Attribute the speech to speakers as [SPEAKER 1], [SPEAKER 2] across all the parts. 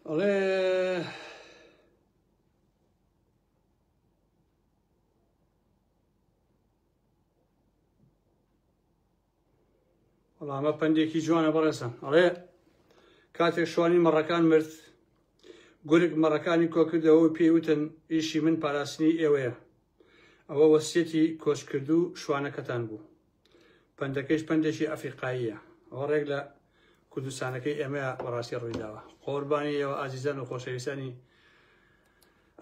[SPEAKER 1] الله والله ما بندێکی جوانە بەڕێزان ئەڵێ کاتێک شوانی مەڕەکان مرد گورگ مەڕەکانی کۆکردەوە و پێیوتن ئیشی من پاراستنی ئێوەیە ئەوە وەسیەتی کۆچکرد و شوانەکەتان بوو پندەکەیش پندێکی ئەفریقاییە ئەوە ڕێک لە کوردستانەکەی ئێمەیە بەڕاستی ڕوویداوە قۆربانی ئێوە ئازیزان و خۆشەویستانی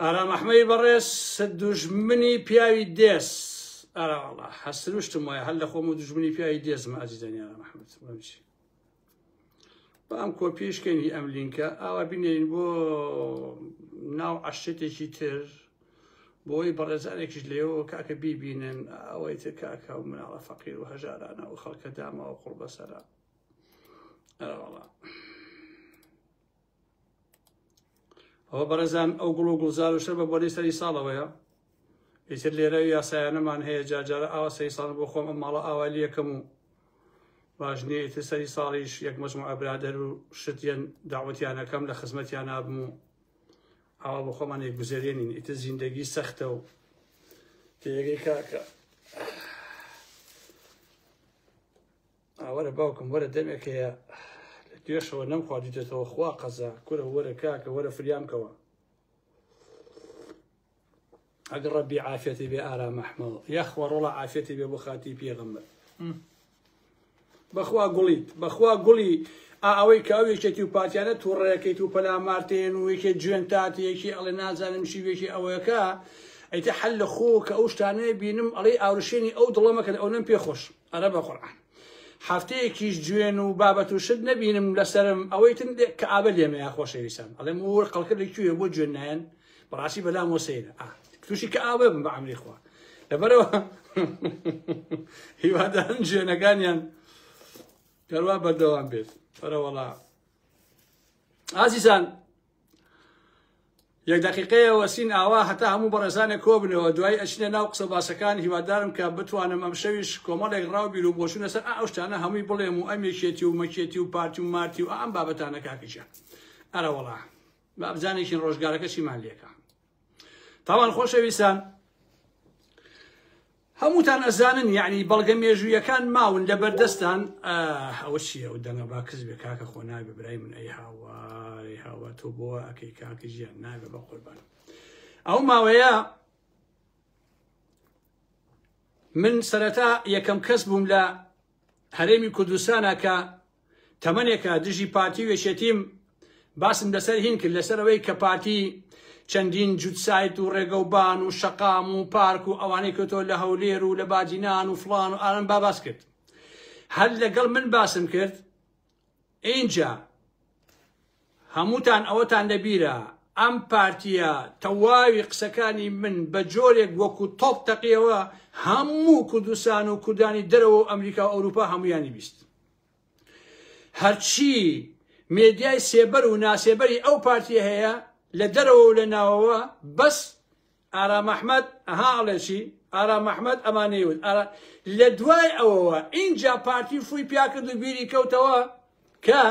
[SPEAKER 1] ئارام ئەحمەدی بەڕێز دوژمنی پیاوی دێس ئارا وەڵا هەستروشتم وایە هەر لە خۆم و دوژمنی پیاوی دێزمە ئازیزانی ئارام ئەحمەد بە ئەم کۆپیشکەنی ئەم لینکە ئاوا بینێن بۆ ناو عەشتێکی تر بۆی بەڕێزانێکیش لێەوە کاکە بیبینن ئەوەی تر کاکە و مناڵە فەقیر و هەژارانە و خەڵکە داماوە قوڵ بەسەرا ئەرە وەڵا ئەوە بەڕێزان ئەو گوڵ و گوڵزار و شەر بە بۆنەی سەری ساڵەوەیە ئیتر لێرە یاسایانەمان هەیە جارجارە ئاوا سەری ساڵ بۆ خۆم ئەم ماڵە ئاوالی یەکەم و باش نییە ئیتر سەری ساڵیش یەک مەجموعە برادەر و شتیان داوەتیانەکەم لە خزمەتیان نابم و ئاوا بۆ خۆمان یەکگوزێرێنین ئیتر زیندەگی سەختە و تێگەی کاکە وەرە باوکم وەرە دەمێک هەیە لە توێشەوە نەمخواردیتێتەوە خوا قەزا کورە وەرە کاکە وەرە فریامکەوە ئەگەر ڕەبی عافێتی بێ ئارام ئەحمەد یەخوا ڕۆڵە عافێتی بێ بۆ خاتی پێغەمبەر بەخوا گوڵیت بەخوا گوڵی ئەوەی کە ئەو یەکێتی و پاتیانە تووڕێەکەیت و پەلامارتێن و یەکێ جوێن تاتی یەکی ئەڵێ نازانم شیوێکی ئەوەیەکە ئەیتە حەل لە خۆ کە ئەو شتانەیە بینم ئەڵێ ئاورشێنی ئەو دڵەمەکە ئەو نەم پێخۆش ئەرە بە قورئان هەفتەیەکیش جوێن و بابەت و شت نەبینم لەسرم ئەوەی تن کە ئابە لێمەیە خۆشەویستان ئەڵێ وەر خەڵکە لەکوێ بۆ جوێن نایەن بەڕاستی بەلام وەسەیرە تووشی کە ئابە بم بە ئەمری خوا لەبەرەوە هیوادارن جوێنەکانیان گەڕوا بەردەوام بێت وەرە وەڵا ئازیزان یەک دەقیقەیە وەسین ئاوا هەتا هەموو بەڕێزانێک کۆبنەوە دوای ئەچنە ناو قسە باسەکان هیوادارم کە بتوانم ئەم شەویش کۆمەڵێک ڕاو بیر و بۆچوونە سەر ئەو شتانە هەمووی بڵێم و ئەمێکێتی و مەکێتی و پارتی و مارتی و ئەم بابەتانە کاکیشە ئەرە وەڵا با بزانێکین ڕۆژگارەکە چیمان لێکە تاوان خۆشەویستان هەمووتان ئەزانن یعنی بەڵگە مێژوویەکان ماون لە بەردەستان ئەوە چییە و دەنگە با کەس بێ کاکە خۆ نابێ برای من ئەی هاوا تۆ بۆ ئەکەی کاکە ژیان نابێ بە قوربان ئەو ماوەیە من سەرەتا یەکەم کەس بووم لە هەرێمی کوردستانە کە تەمەنێکە دژی پارتی وێشێتیم باسم لەسەر هین کرد لەسەرەوەی کە پارتی چەندین جوتسایت و ڕێگەوبان و شەقام و پارک و ئەوانەی کەوتۆ لە هەولێر و لە باجینان و فڵان و ئاران باس کرد هەر لەگەڵ من باسم کرد اینجا هەمووتان ئەوەتان لەبیرە ئەم پارتیە تەواوی قسەکانی من بە جۆرێک وەکو تۆپ تەقیەوە هەموو کوردستان و کوردانی دەرەوە و ئەمریکا و ئەوروپا هەمویانی بیست هەرچی مێدیای سێبەر و ناسێبەری ئەو پارتیە هەیە لە دەرەوە و لە ناوەوە بەس ئارام ئەحمەد ئەهاڵێکی ئارام ئەحمەد ئەمانەیوت لە دوای ئەوەوە اینجا پارتی فوی پیا کرد و بیری کەوتەوە کە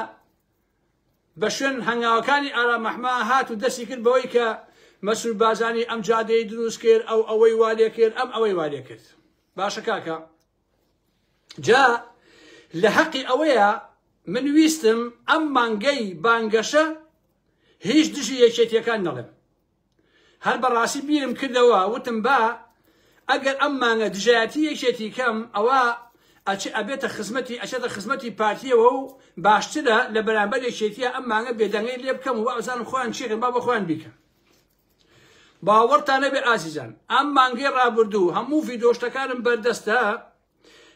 [SPEAKER 1] بە شوێن هەنگاوەکانی ئارام ئەحمەد هات و دەستی کرد بەوەی کە مەسعود بازانی ئەم جادەی دروست کرد ئەو ئەوەی والێ کرد ئەم ئەوەی والێ کرد باشە کاکە جا لە حەقی ئەوەیە من ویستم ئەم مانگەی بانگەشە هیچ دژی یەکێتیەکان نەڵێم هەر بەڕاستی بیرم کردەوە وتم با ئەگەر ئەم مانگە دژایەتی یەکێتی کەم ئەوە ئەچێتە خزمەتی پارتیەوە و باشترە لە بەرامبەر یەکێتیە ئەم مانگە بێدەنگەی لێ بکەم و ئەزانم خۆیان چێکن با بە خۆیان بیکەن باوەڕتان نەبێ ئازیزان ئەم مانگەی ڕابردوو هەموو ڤیدۆشتەکانم بەردەستە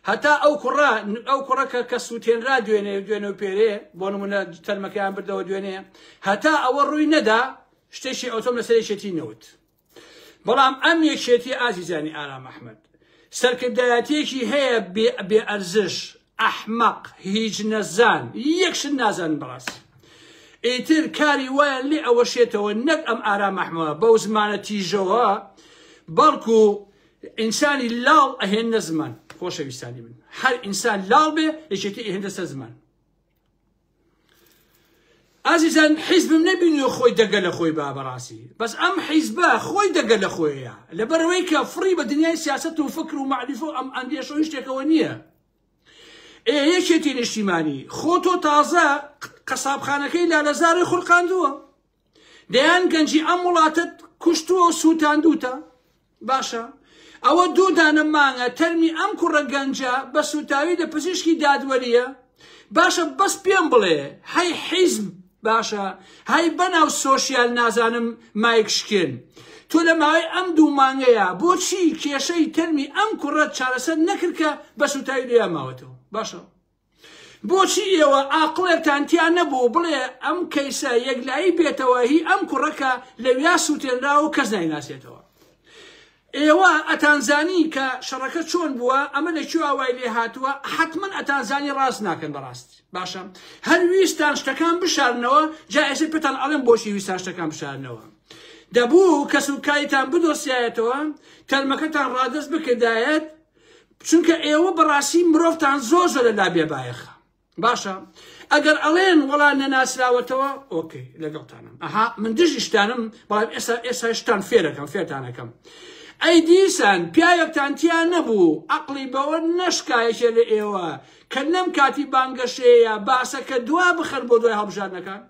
[SPEAKER 1] هەتا ئەو کوڕەکە کە سووتێنرا دوێنێ و پێرێ بۆ نمونە تەرمەکەیان بردەوە دوێنێ هەتا ئەوە ڕووی نەدا شتێکی ئەوتۆم لەسەر یەکێتی نەوت بەڵام ئەم یەکێتی ئازیزانی ئارام ئەحمەد سەرکردایەتێکی هەیە بێ ئەرزش ئەحمەق هیچ نەزان یەکشت نازانن بەڕاستی ئیتر کاری وایە لێ ئەوەشێتەوە نەک ئەم ئارام ئەحمەد بەو زمانە تیژەوە بەڵکو ئینسانی لاڵ ئەهێنە زمان خۆشەویستانی من هەر ئینسان لاڵ بێ یەکێتی ئەهێنە سەر زمان عزیزان حیزبم نبینی و خۆی دەگە لە خۆی با بەڕاستی بەس ئەم حیزبە خۆی دەگە لە خۆیە لەبەرەوەی کە فڕی بە دنیای سیاست و فکر و معریفە و ئەم ئەندێشە و شتێکەوە نییە یەکێتی نیشتیمانی خۆ تۆ تازە قەسابخانەکەی لالەزاری خوڕقاندووە دەیان گەنجی ئەم وڵاتت کوشتووە و سووتاندووتە باشە ئەوە دوو دانە مانگە تەرمی ئەم کوڕە گەنجە بە سوتاوی لە پزیشکی دادوەریە باشە بەس پێم بڵێ هەی حیزب باشە هەی بەناو سۆشیال نازانم مایک شکێن تۆ لە ماوەی ئەم دوو مانگەیە بۆچی کێشەی تەرمی ئەم کوڕە چارەسەر نەکرد کە بە سوتاوی لێ ماوەتەوە باشە بۆچی ئێوە ئاقڵێکتان تیان نەبوو بڵێ ئەم کەیسە یەکلایی بێتەوە هی ئەم کوڕەکە لەویا سووتێنرا و کەس نایناسێتەوە ئێوە ئەتانزانی کە شەڕەکە چۆن بووە ئەمە لەکوێ ئاوای لێ هاتووە حتمما ئەتانزانی ڕاست ناکەن بەڕاستی باشە هەر ویستان شتەکان بشارنەوە جا ئێستا پێتان ئەڵێن بۆچی ویستان شتەکان بشارنەوە دەبوو کە سوکایتان بدۆسیایەتەوە تەرمەکەتان ڕادەست بکردایەت چونکە ئێوە بەڕاستی مرۆڤتان زۆر زۆر لەلا بێبایەخە باشە ئەگەر ئەڵێن وەڵام نەناسراوەتەوە ئۆکەی لەگەڵتانم ئەها من دژی شتانم بەڵام ئێستا شتان فێرەکەم فێرتانەکەم ئەی دیسان پیاوێکتان تیان نەبوو عەقڵی بەوە نەشکایەکێ لە ئێوە کە لەم کاتی بانگەشەیە باسەکە دوا بخەر بۆ دوای هەڵبژاردنەکان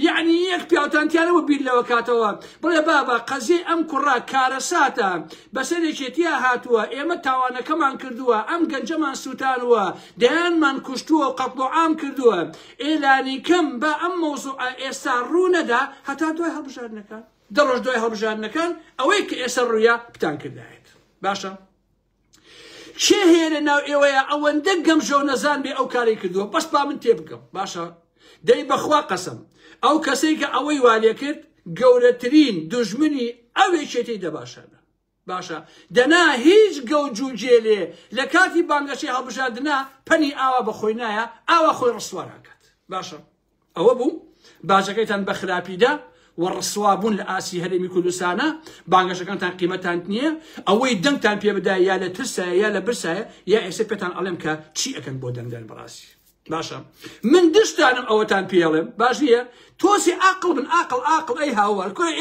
[SPEAKER 1] یعنی یەک پیاوتان تیانەوە بیر لەوە کاتەوە بڵێ بابا قەزیە ئەم کوڕا کارەساتە بەسەرێکێتیە هاتووە ئێمە تاوانەکەمان کردووە ئەم گەنجەمان سووتانوە دەیانمان کوشتووە و قەتڵ و عام کردووە ئێلانی کەم بە ئەم مەوزوعە ئێستا ڕوونەدا هەتا دوای هەڵبژاردنەکان دەڕۆژ دوای هەڵبژاردنەکان ئەوەی کە ئێستا ڕوویە پتان کردایێت باشە چێ هەیە لە ناو ئێوەیە ئەوەندە گەمژە و نەزان بێ ئەو کاری کردووە بەس با من تێبگەم باشە دەی بەخوا قەسەم ئەو کەسەی کە ئەوەی والێ کرد گەورەترین دوژمنی ئەوێکێتی دەباشانە باشە دەنا هیچ گەوج و جێلێ لە کاتی بانگەشەی هەڵبژاردنە پەنی ئاوا بە خۆی نایە ئاوا خۆی ڕسوار هەکات باشە ئەوە بوو باجەکەیتان بە خراپیدا وەڕسوابوون لە ئاسی هەرێمی کوردستانە بانگەشەکانتان قیمەتان نییە ئەوەی دەنگتان پێ بدای یا لە ترسایە یا لە برسایە یا ئێستا پێتان ئەڵێم کە چی ئەکەن بۆ دەنگدان بەڕاستی باشە من دشتانم ئەوەتان پێڵێم باش نییە تۆسی عاقڵ بن عاقڵ ئەی هاوار کوێ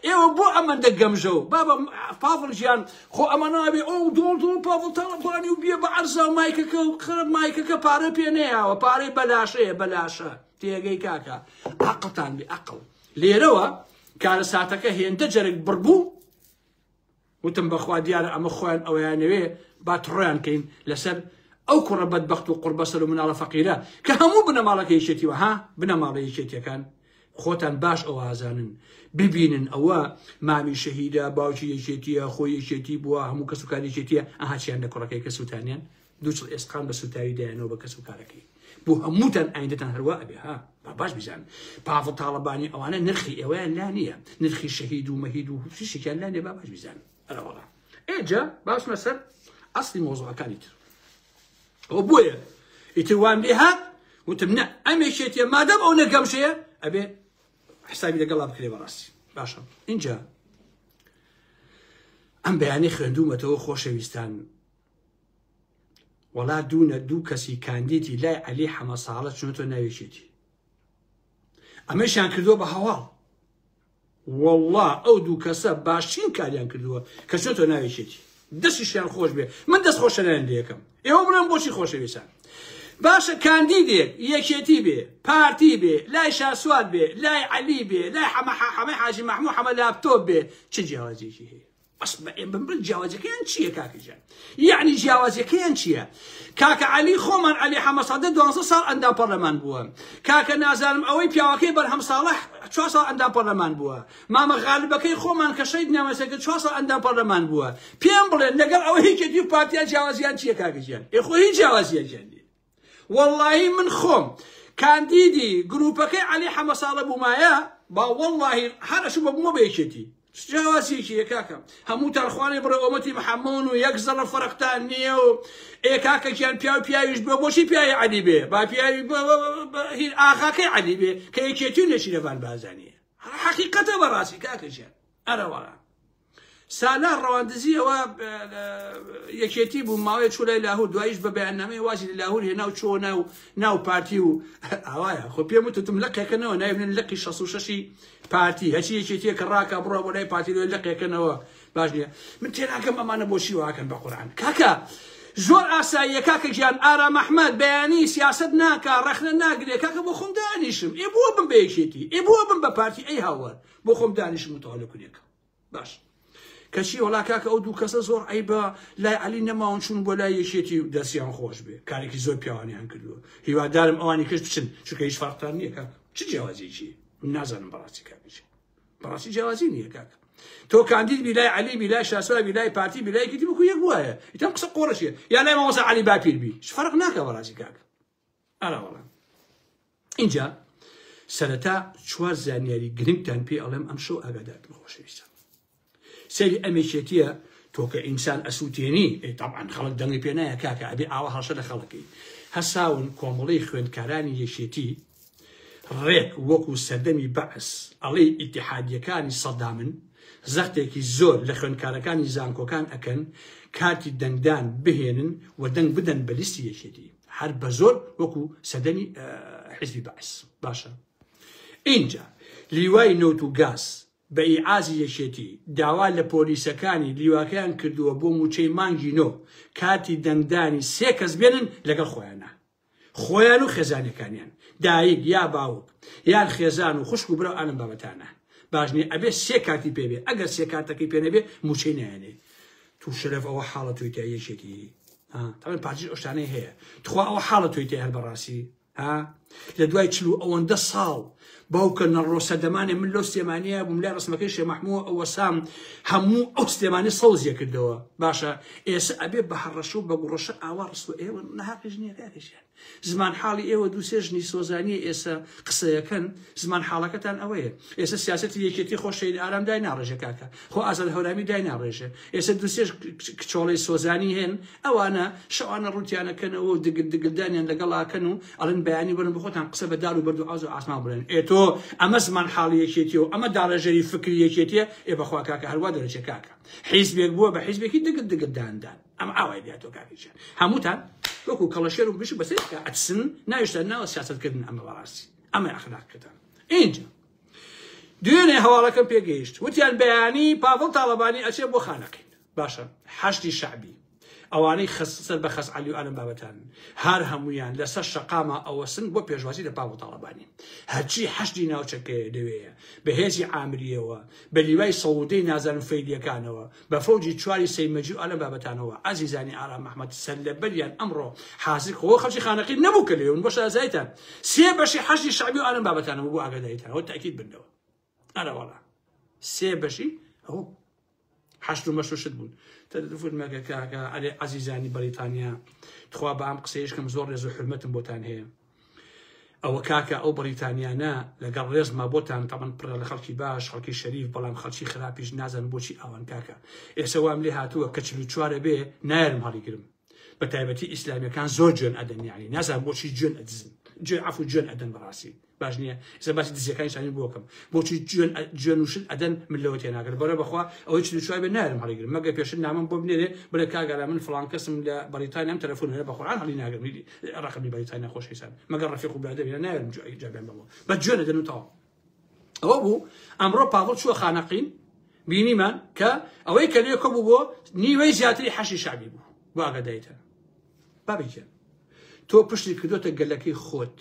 [SPEAKER 1] ئێوە بۆ ئەمەندە گەمژە و بابە پاڤڵ ژیان خۆ ئەمە نابێ ئەو دۆڵ پاڤڵ تاڵەپڵانی و بێ بە عەرزە و مایکەکە و خرب مایکەکە پارە پێ نەیاوە پارەی بەلاشەیە بەلاشە تێگەی کاکە عاقڵتان بێ عاقڵ لێرەوە کارە ساتەکە هێندە جەرگ بڕبوو وتم بەخوا دیارە ئەمە خۆیان ئەویانەوێ با تڕۆیان کەین لەسەر ئەو کوڕە بەدبەخت و قوربەسەر و مناڵە فەقیرە کە هەموو بنەماڵەکە یەکێتیوە ها بنەماڵە یەکێتیەکان خۆتان باش ئەوە ئازانن ببینن ئەوە مامی شەهیدە باوکی یەکێتیە خۆی یەکێتی بووە هەموو کەس و کار یەکێتیە ئەها چیان لە کوڕەکەی کە سووتانیان دووچڵ ئێسقان بە سوتاوی دایانەوە بە کەس و کارەکەی بۆ هەمووتان ئایندەتان هەروە ئەبێ ها باش بزان پاڤڵ تاڵەبانی ئەوانە نرخی ئێوەیان لا نییە نرخی شەهید و مەهید و شتێکیان لا نییە باش بزان ئەرەوەڵا ئێجا باشمە سەر ئەسڵی مۆزوعەکانی تر ئەو بۆیە ئیتر وام لێ هات وتم نە ئەمێکێتیە مادەم ئەو نەگەمشەیە ئەبێ حسابی لەگەڵا بکرێ بەڕاستی باشە اینجا ئەم بەیانەی خوێندوومەتەوە خۆشەویستان وەڵا دوو کەسی کاندیدی لای عەلی حەمە ساڵە چونەتۆ ناوێکێتی ئەمەشیان کردووە بە هەواڵ وەڵڵا ئەو دوو کەسە باشترین کاریان کردووە کە چونەتۆ ناوێکێتی دەستیشیان خۆش بێ من دەست خۆشە لەیەکەم ئێوە بڵێن بۆچی خۆشەویستان باشە کاندیدێک یەکێتی بێ پارتی بێ لای شاسوات بێ لای عەلی بێ لای حەمەی حاجی مەحموود حەمە لاپتۆپ بێ چ جیاوازێکی هەیە من جیاوازەکەیان چییە کاکەجان یعنی جیاوازەکەیان چییە کاکە عەلی خۆمان عەلی حەمە سەدە 12 ساڵ ئەندام پەرلەمان بووە کاکە نازانم ئەوەی پیاوەکەی بەرهەم ساڵح 4 ساڵ ئەندام پەرلەمان بووە مامە غالبەکەی خۆمان کە شەید نامەسەکە 4 ساڵ ئەندام پەرلەمان بووە پێم بڵێن لەگەڵ ئەوە هیچێتی و پارتیا جیاوازیان چییە کاکەجان خۆ هیچ جیاوازیان نییە واللهی من خۆم کاندیدی گروپەکەی عەلی حەمە ساڵە بوومایە با واللهی هەرەش بۆ بەیەکێتی جیاوازێکی کاکەم هەموو تارخوانێ بڕێ ئۆمەتی محەممەون و یەک زەڵە فەرقتان نییە و کاکەکیان پیاویش بێ بۆچی پیاوی عەلی بێ با پیاوی ئاغاکەی عەلی بێ کە یەکێتی و نەچی لەبان بازانیە حەقیقەتە بەڕاستی کاکەجیان ئەرەوەڵا سالار ڕەواندزیەوە یەکێتی بوو ماوەیە چوو لای لاهور دواییش بە بەیاننامەی وازی لە لاهور هێنا و چۆ ناو پارتی و ئاوایە خۆ پێم وتم لەقێکەکەنەوە نایبنن لەقی 66 پارتی هەچی یەکێتیە کە ڕاکە بڕۆ بۆ لای پارتی لێ لەقێکەکەنەوە باش نییە من تێناکەم ئەمانە بۆچی واکەن بە قورئان کاکە زۆر ئاساییە کاکە گیان ئارا مەحمەد بەیانی سیاست ناکا ڕەخنە ناگرێ کاکە بۆ خۆم دانیشم ئێ بۆ بم بە یەکێتی ئێ بۆ بم بە پارتی ئەی هاوار بۆ خۆم دانیشم متەواڵە کونێکە باش کەچی وڵا کاکە ئەو دوو کەسە زۆر عیبە لای عەلی نەماون چوون بۆ لای یەکێتی دەستیان خۆش بێ کارێکی زۆر پیاوانیان کردووە هیوادارم ئەوانی کەس بچن چونکە هیچ فەرقتان نییە کاکە چ جیاوازیی نازانم بەڕاستی کاکەچی بەڕاستی جیاوازی نییە کاکە تۆ کاندید بیلای عەلی بیلای شاسوای بیلای پارتی بیلای کەتی بکو یەک وایە ئیتەم قسە قۆڕەشیە یا لای مامۆستا عەلی باپیر بی هیچ فەرق ناکە بەڕاستی کاکە ئارا وەڵام اینجا سەرەتا چوار زانیاری گرنگتان پێ ئەڵێم ئەم شەو ئاگادارتن خۆشەویستان سەری ئەمێکێتیە تۆ کە ئینسان ئەسووتێنی طبعاً خەڵک دەنگی پێ نایە کاکە ئەبێ ئاوا هەڵشە لە خەڵکی هەساون کۆمەڵەی خوێندکارانی یەکێتی ڕێک وەکو سەردەمی بەعس ئەڵێ ئیتیحادیەکانی سەدامن زەختێکی زۆر لە خوێندکارەکانی زانکۆکان ئەکەن کاتی دەنگدان بهێنن و دەنگ بدەن بە لیستی یەکێتی هەر بە زۆر وەکو سەردەمی حیزبی بەعس باشە اینجا لیوای نەوت و گاز بە ئیعازی یەکێتی داوا لە پۆلیسەکانی لیواکەیان کردووە بۆ موچەی مانگی نۆ کاتی دەنگدانی سێ کەس بێنن لەگەڵ خۆیانە خۆیان و خێزانەکانیان دایک یا باوک یان خێزان و خوشک و برا ئالم بابەتانە باشنی ئەبێ سێ کاتی پێبێ ئەگەر سێ کاتەکەی پێ نەبێ موچەی نایەنێ تو شرف ئەوە حاڵە توی تا یەکێتی تاڵێن پارچی ئەوشتانەی هەیە تخوا ئەوە حاڵە توی تێ هەر بەڕاستی لە دوای چلو ئەوەندە ساڵ باوکە نەڕۆ سەردەمانێ من لەو سلێمانیە بووم لای ڕسمەکەی شێخ مەحموود ئەوە سام هەموو ئەو سلێمانی سەوزیە کردەوە باشە ئێستا ئەبێ بە هەڕەشە و بە گوڕەشە ئاوا ڕست و ئێوە نەهاقیش نییە کاکەشیان زمان حاڵی ئێوە دوو سێژنی سۆزانیە ئێستا قسەیەکەن زمان حاڵەکەتان ئەوەیە ئێستا سیاسەتی یەکێتی خۆشەویستی ئارام دای ناڕێژە کاکە خۆ ئازاد هەورامی دای ناڕێژە ئێستا دوو سێژ کچۆڵەی سۆزانی هێن ئەوانە شەوانە ڕوتیانەکەنەوە و دگلدانیان لەگەڵاکەن و ئەڵێن بەیانی بەرن بخۆتان قسە بە دار و بەردو ئاز و ئاسمان بڵێن ئێتۆ ئەمە زمان حاڵی یەکێتی و ئەمە داڕێژەری فکری یەکێتیە ئێ بەخوا کاکە هەروە دەرەچێ کاکە حیزبێک بووە بە حیزبێکی دگلداندان ئەمە ئاوای بێتۆ کاکەیان هەمووتان وەکو کەڵەشێر و بش بەسەرکە ئەچسن نایشتە ناوە سیاسەتکردن ئەمە بەڕاستی ئەمە ئەخلاقەکەتان اینجا دوێنێ هەواڵەکەم پێگەیشت وتیان بەیانی پاڤڵ تاڵەبانی ئەچێ بۆ خانەکەین باشە حەشتی شعبی ئەوانەی سەر بە خەس عەلی و ئالم بابەتان هەر هەمویان لەسەر شەقامە ئەوەسن بۆ پێشوازی لە پاڤڵ تاڵەبانی هەرچی حەشتی ناوچەکەیە دەوەیە بە هێزی عامریەوە بە لیوای سەعودەی نازانم فەیدیەکانەوە بە فەوجی چواری سەیمەجی و ئالم بابەتانەوە عەزیزانی ئارا مەحمەد سەرلەبەریان ئەمڕۆ حاضر خۆ خەڵکی خانەقی نەبوو کە لێون بۆ شازایتان سێ بەشی حەشتی شعبی و ئالم بابەتانەوە بۆ ئاگاداریتان ئەوە تاکید بنەوە ئەرە وەڵا سێ بەشی ئەو حەشت و مەشوشت بوون تەلەفۆنمەکە کاکە ئەرێ عەزیزانی بەریتانیا تخوا بە ئەم قسەیشکەم زۆر ڕێز و حرمەتم بۆتان هەیە ئەوە کاکە ئەو بەریتانیانە لەگەڵ ڕێزما بۆتان تەمەن پڕە لە خەڵکی باش خەڵکی شەریف بەڵام خەڵکی خراپیش نازان بۆچی ئەوان کاکە ئێستا وام لێ هاتووە کە 44 بێ نایرم هەڵیگرم بە تایبەتی ئیسلامیەکان زۆر جوێن ئەدەن یعنی نازان بۆچی جوێن ئەدزن عفو جوێن ئەدەن بەڕاستی باش نییە ئێستا باسی دزیەکانیشانی بۆکەم بۆچی جوێن وشت ئەدەن من لەوە تێناگرم بەرە بەخوا ئەوەی 44 بێ نایرم هەڵیگرم مەگە پێشتر نامم بۆ بنێرێ بڵێ کاگەرا من فڵان کەسم لە بەریتانیا ئەم تەلەفۆن هەیە بەخۆران هەڵی ناگرم ڕقمی بەریتانیا خۆشەویستان مەگەر ڕەفیق و برادەر بێنە نایرم جابێن بەوە بە جوێن ئەدەن و تەواو ئەوە بوو ئەمڕۆ پاڤڵ چووە خانەقین بینیمان کە ئەوەی کە لێ کۆبوو بۆ نیوەی زیاتری حەشی شعبی بوو بۆ ئاگاداریتان بابیکەن تۆ پشتی کردوتە گەلەکەی خۆت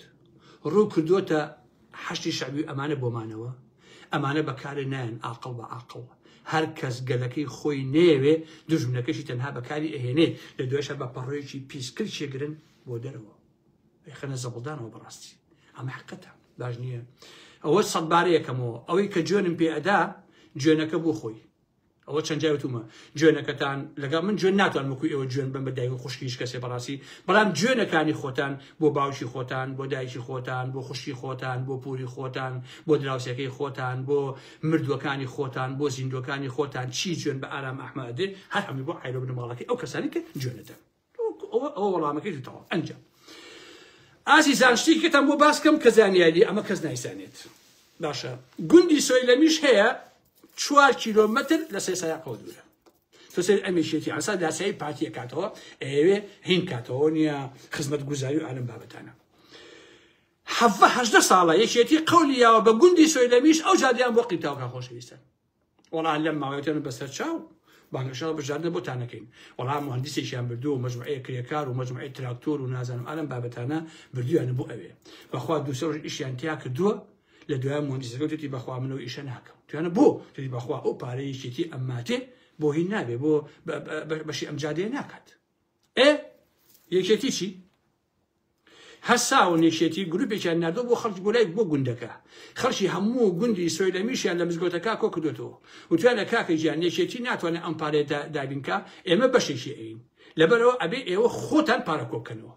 [SPEAKER 1] ڕوو کردوتە حەشتی شعبی ئەمانە بۆمانەوە ئەمانە بەکارە نایەن ئاقڵ بە ئاقڵ هەر کەس گەلەکەی خۆی نێوێ دژمنەکەشی تەنها بەکاری ئەهێنێ لە دوێشە بە پەڕۆیەکی پیسکرد شێگرن بۆ دەرەوە خەنە زەبڵدانەوە بەڕاستی ئەمە حقەتە باش نییە ئەوە سەدبارەیەکەمەوە ئەوەی کە جوێنم پێ ئەدا جوێنەکە بۆ خۆی ئەوە چەند جاوتومە جوێنەکەتان لەگەڵ من جوێن ناتوان وەکوی ئێوە جوێن بم بە دایک و خوشکیش کەسێ بەڕاستی بەڵام جوێنەکانی خۆتان بۆ باوکی خۆتان بۆ دایکی خۆتان بۆ خوشکی خۆتان بۆ پوری خۆتان بۆ دراوسەکەی خۆتان بۆ مردوەکانی خۆتان بۆ زیندوەکانی خۆتان چی جوێن بە ئارام ئەحمەدێ هەر هەمی بۆ عیرۆ بنەماڵەکەی ئەو کەسانی کە جوێنەتە ئەوە وەڵامەکەی تەواو ئەنجام ئازیزان شتێکتان بۆ باس بکەم کە زانیاری ئەمە کەس نایزانێت باشە گوندی سۆیلەمیش هەیە 4 کیلۆمەتر لە 3 سایقەوە دوورە. تۆ سەر ئەمیشێتی ئەسا داسایی پارتیە کاتەوە ئەوێ هین کاتەوە نییە خزمەت گوزاری و ئالم بابەتانە. 18 ساڵە یەکێتی قەولیاوە بە گوندی سۆیلەمیش ئەو جادیان بۆ قیتاوکە خۆشەویستە. وەڵام لەم ماوەیەتێن بەسەر چاو بانگەشەوە بژاردنە بۆتانەکەین. وەڵام مهندسێکیان بردووە مەجموعەیە کرێکار و مەجموعەی تراکتۆر و نازانم ئالم بابەتانە بردویانە بۆ ئەوێ. بەخوا دووسە ڕۆژ ئیشیان تیا کردووە لە دوای مهندسەکە وتی بەخوا منەوە ئیشە ناکەم. توانە بۆ توی بەخوا ئەو پارەی یەکێتی ئەماتێ بۆ هین نابێ بۆ بەشی ئەم جادەیە ناکات. یەکێتی چی؟ هەسا و نێشێتی گروپێکیان نردووە بۆ خەڵکی بۆ لای بۆ گوندەکە. خەڵکی هەموو گوندی سۆیلەمیشیان لە مزگەوتەکە کۆ کردوێتەوە. وتوانە کاکە گیان نێشێتی ناتوانێت ئەم پارەیە دابینکە ئێمە بەشێکی ئەین. لەبەرەوە ئەبێ ئێوە خۆتان پارە کۆ بکەنەوە.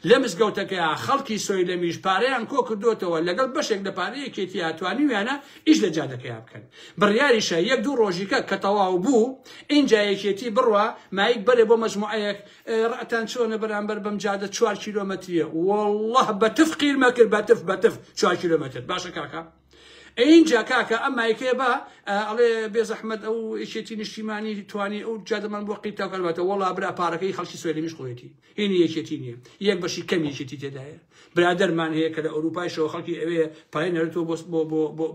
[SPEAKER 1] لە مزگەوتەکە خەڵکی سۆیلەمیش پارەیان کۆ کردوێتەوە لەگەڵ بەشێک لە پارەیەکێتی هاتوانیویانە ئیش لە جادەکەیان بکەن. بڕیاریشە 1-2 ڕۆژیکە کە تەواو بوو اینجا یەکێتی بڕوە مایک بەرێ بۆ مەجموعەیەک ڕەتان چۆنە بەرامبەر بەم جادە 4 کیلۆمەتریە. وەڵڵەه بەتف قیرمە کرد بەتف 4 کیلۆمەتر. باشە کاکە اینجا کاکە ئەم مایکێ بە ئەڵێ بێزەحمەت ئەو یەکێتی نیشتیمانی توانی ئەو جادەمان بۆ قیتاو کەڵباتە وەڵا برا پارەکەی خەڵکی سۆیلەمیش خۆیەتی هینی یەکێتی نییە یەک بەشی کەمی یەکێتی تێدایە. برادەرمان هەیە کە لە ئەوروپایشەوە خەڵکی ئەوێ پای نەرتەوە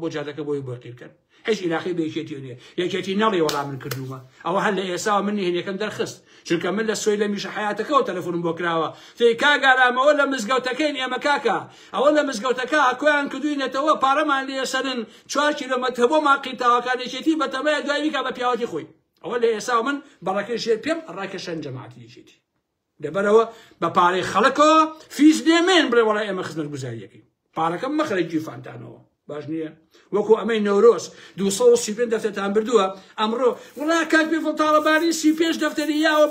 [SPEAKER 1] بۆ جادەکە بۆی بۆ قیرکەن. هیچ علاقەی بە یەکێتی نییە. یەکێتی نەڵێ وەڵام من کردوومە ئەوە هەر لە ئێساوە من هێنیەکەم دەرخست چونکە من لە سۆیلەمیش حیاتەکەەوە تەلەفۆنم بۆ کراوە تێی کاگارامەوە لە مزگەوتەکەین ئێمە کاکە ئەوە لە مزگەوتەکە کۆیان کردوینێتەوە پارەمان لێ سەرن 4 کیلۆمەتر بۆ ماقیتاوەکانێکێتی بەتەمایە دوای بیکا بە پیاوەتی خۆی. ئەوە لە ئێساوە من بەڕەکەی شێر پێم ڕاکەشەن جەماعەتی یەکێتی لەبەرەوە بە پارەی خەڵکەوە فیس دێمێن بڵێ وەڵای ئێمە خزمەت گوزاریەکەین پارەکەم مەخرە گیرفانتانەوە. باش نییە وەکو ئەمەی نەورۆز 235 دەفتەرتان بردووە ئەمڕۆ وڵا کاک بێفڵ تاڵەبانی 35 دەفتەری یاوە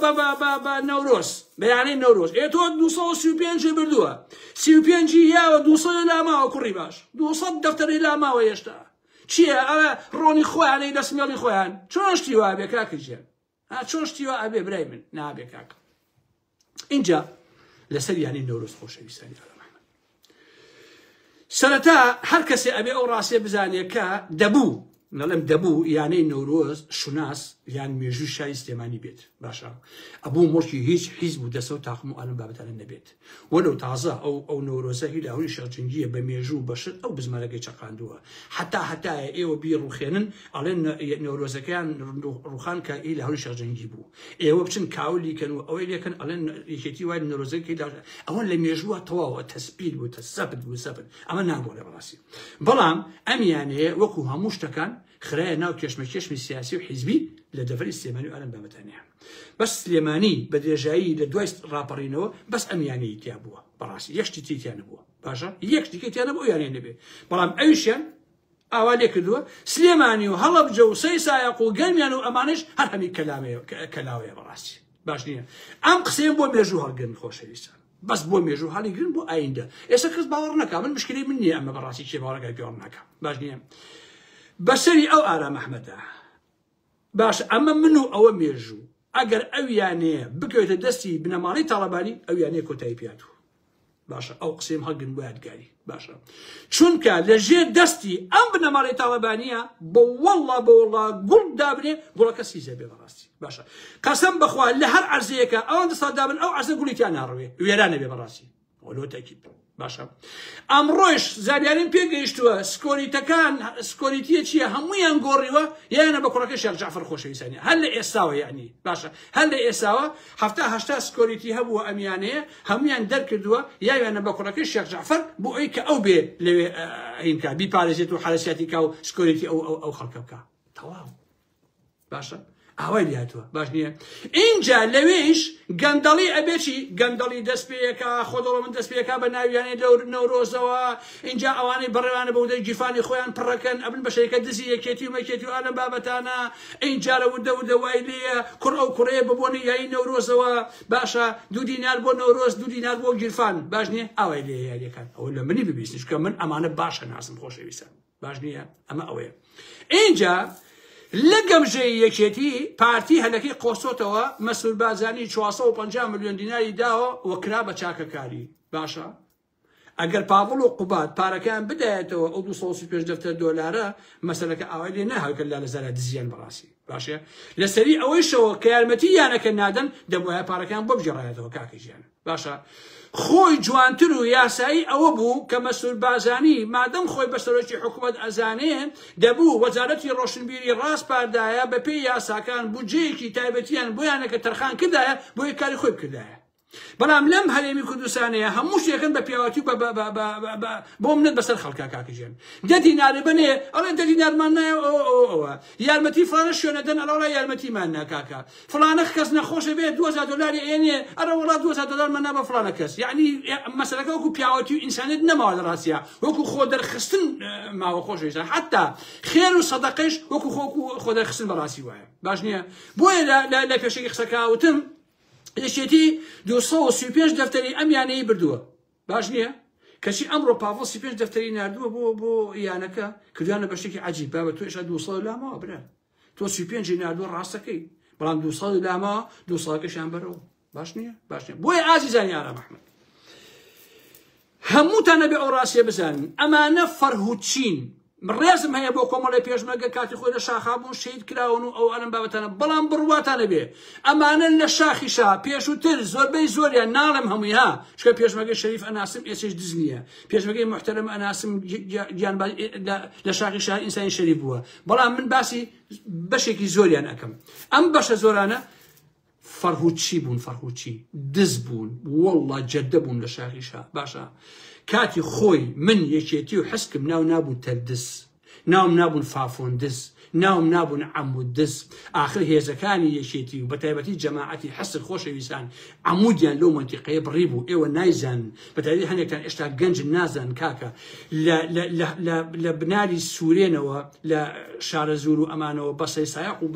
[SPEAKER 1] بە نەورۆز بەیانەی نەورۆز ئێ تۆ 235 بردووە 35 یاوە 200 لاماوە کوڕی باش 200 دەفتەری لاماوە هێشتا چییە ئەوە ڕۆنی خۆیانەی دەسمێڵی خۆیان چۆن شتی وا بێ کاکەجیان چۆن شتی وا ئەبێ برای من نابێ کاکە. اینجا لەسەر یانی نەورۆز خۆشەویستانی سەرەتا هەر کەسێ ئەبێ ئەو ڕاستێ بزانێت کە دەبوو نەڵێم دەبوو یانەی نەورۆز شوناس یان مێژووی شای سلێمانی بێت باشە ئەبوو مڵکی هیچ حیزب و دەسە و تاقم و ئالم بابەتانە نەبێت وەلو تازە ئەو نەورۆزە هی لاهوری شەرجنگیە بە مێژوو بەشت ئەو بزمارەکەی چەقاندووە هەتایە ئێوە بیر ڕوخێنن ئەڵێن نەورۆزەکەیان ڕوخان کە ئێ لاهوری شەرجنگی بوو ئێوە بچن کاولیکەن و ئەوەی لێکن ئەڵێن یەکێتی وای نەورۆزەکەی ئەوەن لە مێژووە تەواوە تەسپیل بوو تەسەبت بوو سەبت ئەمە نابوو لە بەڕاستی. بەڵام ئەم یانەیە وەکو هەموو شتەکان خرايا ناو كشمي سياسي وحزبي لدفري سليماني وألم بابتانيا بس سليماني بدرجاي لدوايس رابرينو بس أمياني تيابوه براسي يشتي تيانبوه باشا يشتي تيانبوه يعني نبي بلام أيشان أولي كدوا سليماني وهلا بجو سيسا يقول قلميانو أمانش هل همي كلاوي براسي باش نيا أم قسيم بو ميجو هالقرن خوش ليسان بس بو ميجو هالي قرن بو أيندا إيسا كرس باورناكا من مشكلة مني أما براسي شي باورناكا بيورناكا باش نيا بەسەری ئەو ئارام ئەحمەدە باش ئەمە من و ئەوە مێژوو ئەگەر ئەو یانەیە بکەوێتە دەستی بنەماڵەی تاڵەبانی ئەو یانەیە کۆتایی پیاتوە باشە ئەو قسەیم هەڵگرن بۆ یادگاری باشە چونکە لەژێر دەستی ئەم بنەماڵەی تاڵەبانیە بە وەڵڵا گوڵ دابنێ گوڵەکە سیزە بێ بەڕاستی باشە قەسەم بەخوا لە هەر عەرزەیەکە ئەوان دەسەڵات دابن ئەو عەرزە گوڵیتیان ناڕوێ وێرانە بێ بەڕاستی وەلۆ تەکیب باشە ئەمڕۆیش زانیاریم پێگەیشتووە سکۆریتەکان سکۆریتیە چییە هەموویان گۆڕیوە یانە بە کوڕەکە شێخ جەعفەر خۆشەویستانی هەر لە ئێستاوە یعنی باشە هەر لە ئێستاوە 70 سکۆریتی هەبووە ئەمیانەیە هەمویان دەرکردووە یاویانە بە کوڕەکەی شێخ جەعفەر بۆ ئەوی کە ئەو بێ لەوێ هینکا بیپارێزێت و حالەسیاتی کا و سکۆریتی ئەو خەڵکە بکە تەواو باشە ئاوای لاتوە باش نییە اینجا لەوێش گەندەڵی ئەبێکی گەندەڵی دەستپێیەکە خۆدەڵە من دەستپێیەکە بە ناویانەی نەورۆزەوە اینجا ئەوانەی بەڕێوانە بە ودەی گیرفانی خۆیان پڕەکەن ئەبن بە شەریکە دزی یەکێتی و مەکێتی و ئالەم بابەتانە اینجا لە ودە وای لێیە کوڕ ئەو کوڕەیە ببوونی یایی نەورۆزەوە باشە 2 دینار بۆ نەورۆز 2 دینار بۆ گیرفان باش نییە ئاوای لێ یاریەکان ئەوە لە منی ببیستنیش کە من ئەمانە باشە ناسم خۆشەویستان باش نییە ئەمە ئەوەیە اینجا لە گەمژەی یەکێتی پارتی هەلەکەی قۆسۆتەوە مەسعود بازانی 450 ملیۆن دیناری داوە وەکرا بە چاکەکاری باشە ئەگەر پاڵ و قوبات پارەکان بدایێتەوە ئەو 235 دەفتەر دۆلارە مەسەلەکە ئاوای لێ ناهاوکە لا لەزارە دزیان بەڕاستی باشە لەسەری ئەوەیشەوە کە یارمەتی یانەکە نادەن دەبواە پارەکان بۆ بژێڕایەتەوە کاکە ژیان باشە خۆی جوانتر و یاسایی ئەوە بوو کە مەسئول بازانی مادەم خۆی بە سەرۆکی حکوومەت ئەزانێن دەبوو وەزارەتی ڕۆشنبیری ڕاست پاردایە بە پێی یاساکان بودجەیەکی تایبەتیان بۆیانەکە تەرخان کردایە بۆی کاری خۆی بکردایە بەڵام لەم هەرێمی کوردستانەیە هەموو شتێکن بە پیاوەتی بۆ منت بەسەر خەڵکا کاکەژێن دەدی ناربنێ ئەڵێ دەدی نارمان نایە ئەوە یارمەتی فلانە شوێنە دەن ئەڵە یارمەتیمان ناکاکە فلانە کەس نەخۆشە بێت 2000 دلاری ئێنێ ئەرە وڵات 2000 دلار مەنا بە فلانە کەس یعنی مەسەلەکە وەکو پیاوەتی و ئینسانیت نەماوە لە ڕاستیە وەکو خۆ دەرخستن ماوە خۆشەویستان حتا خێر و سەدەقەش وەکو خۆ دەرخستن بەڕاستی وایە باش نییە بۆیە لە پێشەکی قسەکەوتم یەکێتی 235 دەفتەری ئەمیانەی بردووە باش نییە کەچی ئەمڕۆ پاڤۆ 35 دەفتەری نردووە بۆ یانەکە کردوانە بەشتێکی عەجیب بابە تۆ ئێشتا 200 لامەوە برا تۆ 35 نردووە ڕاستەکەی بەڵام 200 لامەوە 200کەشیان بەرەوە باش نییە بۆیە ئازیزانی ئارام ئەحمەد هەمووتانە بێ ئەو ڕاستیە بزانن ئەمانە فەرهوچین ڕێزم هەیە بۆ کۆمەڵی پێشمەرگە کاتی خۆی لە شاخابوون شەید کراون و ئەو ئەلم بابەتانە بەڵام بڕواتانە بێ ئەمانە لە شاخیشا پێشووتر زۆربەی زۆریان ناڵم هەمووی ها چکە پێشمەرگەی شەریف ئەناسم ئێسش دز نییە پێشمەرگەی محتەرەم ئەناسم لە شاخیشا ئینسانی شەریف بووە بەڵام من باسی بەشێکی زۆریان ئەەکەم ئەم بەشە زۆرانە فەرهوچی بوون فەرهوچی دز بوون وەڵڵا جەدە بوون لە شاخیشا باشە کاتی خۆی من یەکێتی و حسکم ناو نابوون تەردس ناوم نابوون فافۆندس ناوم نابوون عەمودس ئاخر هێزەکانی یەکێتی و بەتایبەتی جەماعەتی حەسر خۆشەویستان عەمودیان لەو مەنتیقەیە بڕی بوو ئێوە نایزان بەتایبەتی هەندێکتان ئێشتا گەنج نازان کاکە لە بناری سوورێنەوە لە شارە زور و ئەمانەوە بە سەیسایق و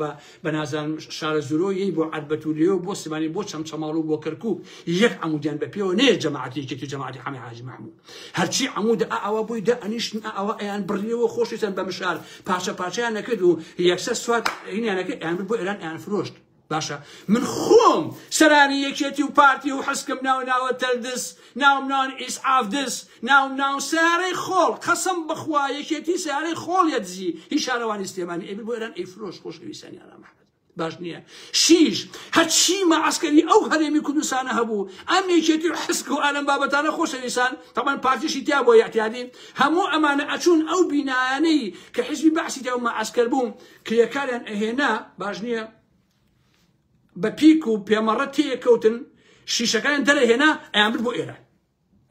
[SPEAKER 1] بە نازان شارە زورۆیی بۆ عەربەتولیەوە بۆ سیمانی بۆ چەمچەماڵ و بۆ کەرکووک یەک عەمودیان بە پێوە نەیە جەماعەتی یەکێتی و جەماعەتی حەمی حاجی مەحموود هەرچی عەمودە ئەوە بووی دە ئەنیشتن ئەوە ئەیان بڕیەوە خۆشیتن بە مشار پاچە پاچەیان نەکرد و یەکسەر سوات هینیانەکە ئەیان بۆ ئێران ئەیان فرۆشت باشە من خۆم سەرانی یەکێتی و پارتی و حسکم ناوە تەردس ناوم ناوان ئیسعاف دس ناو سیارەی خۆڵ قەسەم بەخوا یەکێتی سیارەی خۆڵ یەدزی هیچ شارەوانی سلێمانی ئەبێ بۆ ئێران ئەیفرۆشت خۆشەویستانی ئارام ئەحمەد باش نییە شیش هەرچی مەعەسکەری ئەو هەرێمی کوردستانە هەبوو ئەم یەکێتی و حسک و ئالەم بابەتانە خۆشەویستان تەمان پارتیشی تیا بۆ یەحتیادی هەموو ئەمانە ئەچوون ئەو بینایانەی کە حیزبی بەعسی تیا و مەعەسکەر بوون کرێکاریان ئەهێنا باش نییە بە پیک و پێمەڕە تێکەوتن شیشەکان دەرەهێنا ئەیان برد بۆ ئێران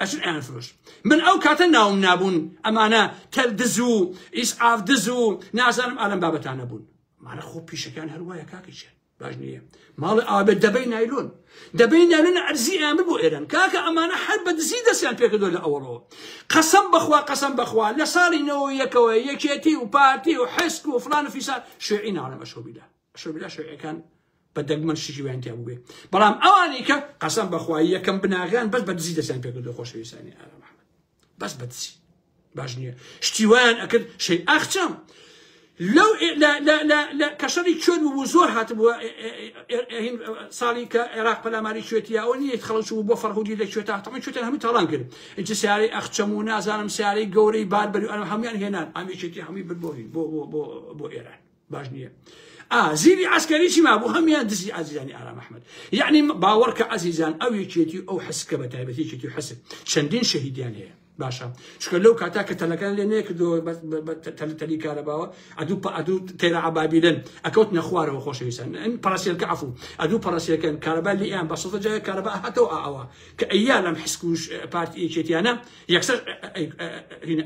[SPEAKER 1] ئەچون ئەیان فرۆشت من ئەو کاتە ناوم نابوون ئەمانە تەردز و ئیسعاف دز و نازانم ئالەم بابەتانە بوون مانە خۆ پیشەکان هەروایە کاکەچێن باش نییە ماڵی ئابێت دەبەی نایلۆن ئەرزی ئەمر بۆ ئێران کاکە ئەمانە هەر بە دزی دەستیان پێکردۆ لە ئەوڕۆ قەسەم بەخوا لە ساڵی 91ەوە یەکێتی و پارتی و حسک و فلان و فیسان شوێعی ناڵێم ئەشۆبیلا شوێعەکان بە دەگمەن شتی ویان تیا بوو بێ بەڵام ئەوانی کە قەسەم بەخوا یەکەم بناغیان بەس بە دزی دەستیان پێکردۆ خۆشەویستانی ئارام ئەحمەد بەس بە دزی باش نییە شتی وایان ئەکرد شەی ئاخچەم لەو کەشەری کوێت بوو زۆر هاتبووە ساڵی کە عێراق پەلاماری کوێتیە ئەوە نیە خەڵک بوو بۆ فەرهودی لە کوێتە تەمەن کوێتیان هەمووی تاڵان کرد ئینجا سیارەی ئەخچەم و نازانم سیارەی گەورەی باربەری و ئەنە هەمویان هێنان ئەمیشێتی هەمووی بردبۆین بۆ ئێران باش نییە زیری عسکەری چی ما بوو هەمیان دزی عزیزانی ئارام ئەحمەد یعنی باوەڕکە عزیزان ئەو یەکێتی ئەو حسکە بە تایبەتی یەکێتی و حسک چەندین شەهیدیان هەیە باشە چکە لەو کاتا کە تەلەکان لێ نەیەکردەوە تەلی کارەباوە ئەدوو تێرە عەبابیلن ئەکەوتنە خوارەوە خۆشەویستان پەرەسیێرکە عەفوو ئەدوو پەرەسیەکەن کارەبا لێیان بە سەدە جای کارەبا هاتەوە ئەوە کە ئەییا لەم حسک و پارتی یەکێتیانە یەکسەر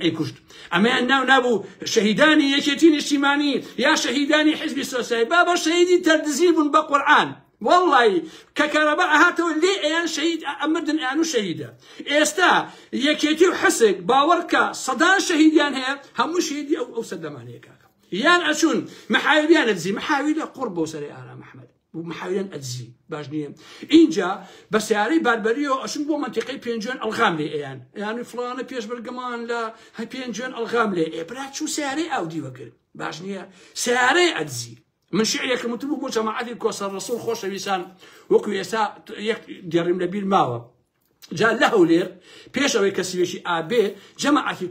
[SPEAKER 1] ئەیکوشت ئەمەیان ناو نابوو شەهیدانی یەکێتی نیشتیمانی یا شەهیدانی حیزبی سۆسیالی بابە شەهیدی تەردزی بوون بە قورئان والله ككهرباء هاتوا اللي ايان شهيد امردن ايانو شهيده استا يكيتي وحسك باوركا صدان شهيديان هي هم شهيدي او صدمان هيك يان اشون محاوليان اتزي محاوله قرب وسري ارام احمد ومحاولين اتزي باجنيه انجا بس ياري باربريو اشون بو منطقه بينجون الغاملي ايان يعني فلان بيش برقمان لا هي بينجون الغاملي برات شو ساري اودي وكر باجنيه ساري اتزي من شعرك متبو بوجه معادي كوسر الرسول خوش ويسان وكو يسا ديرم لبيل ماوى جا لە هەولێر پێشەوەی کەسیوێکی ئابێ جەماعەتی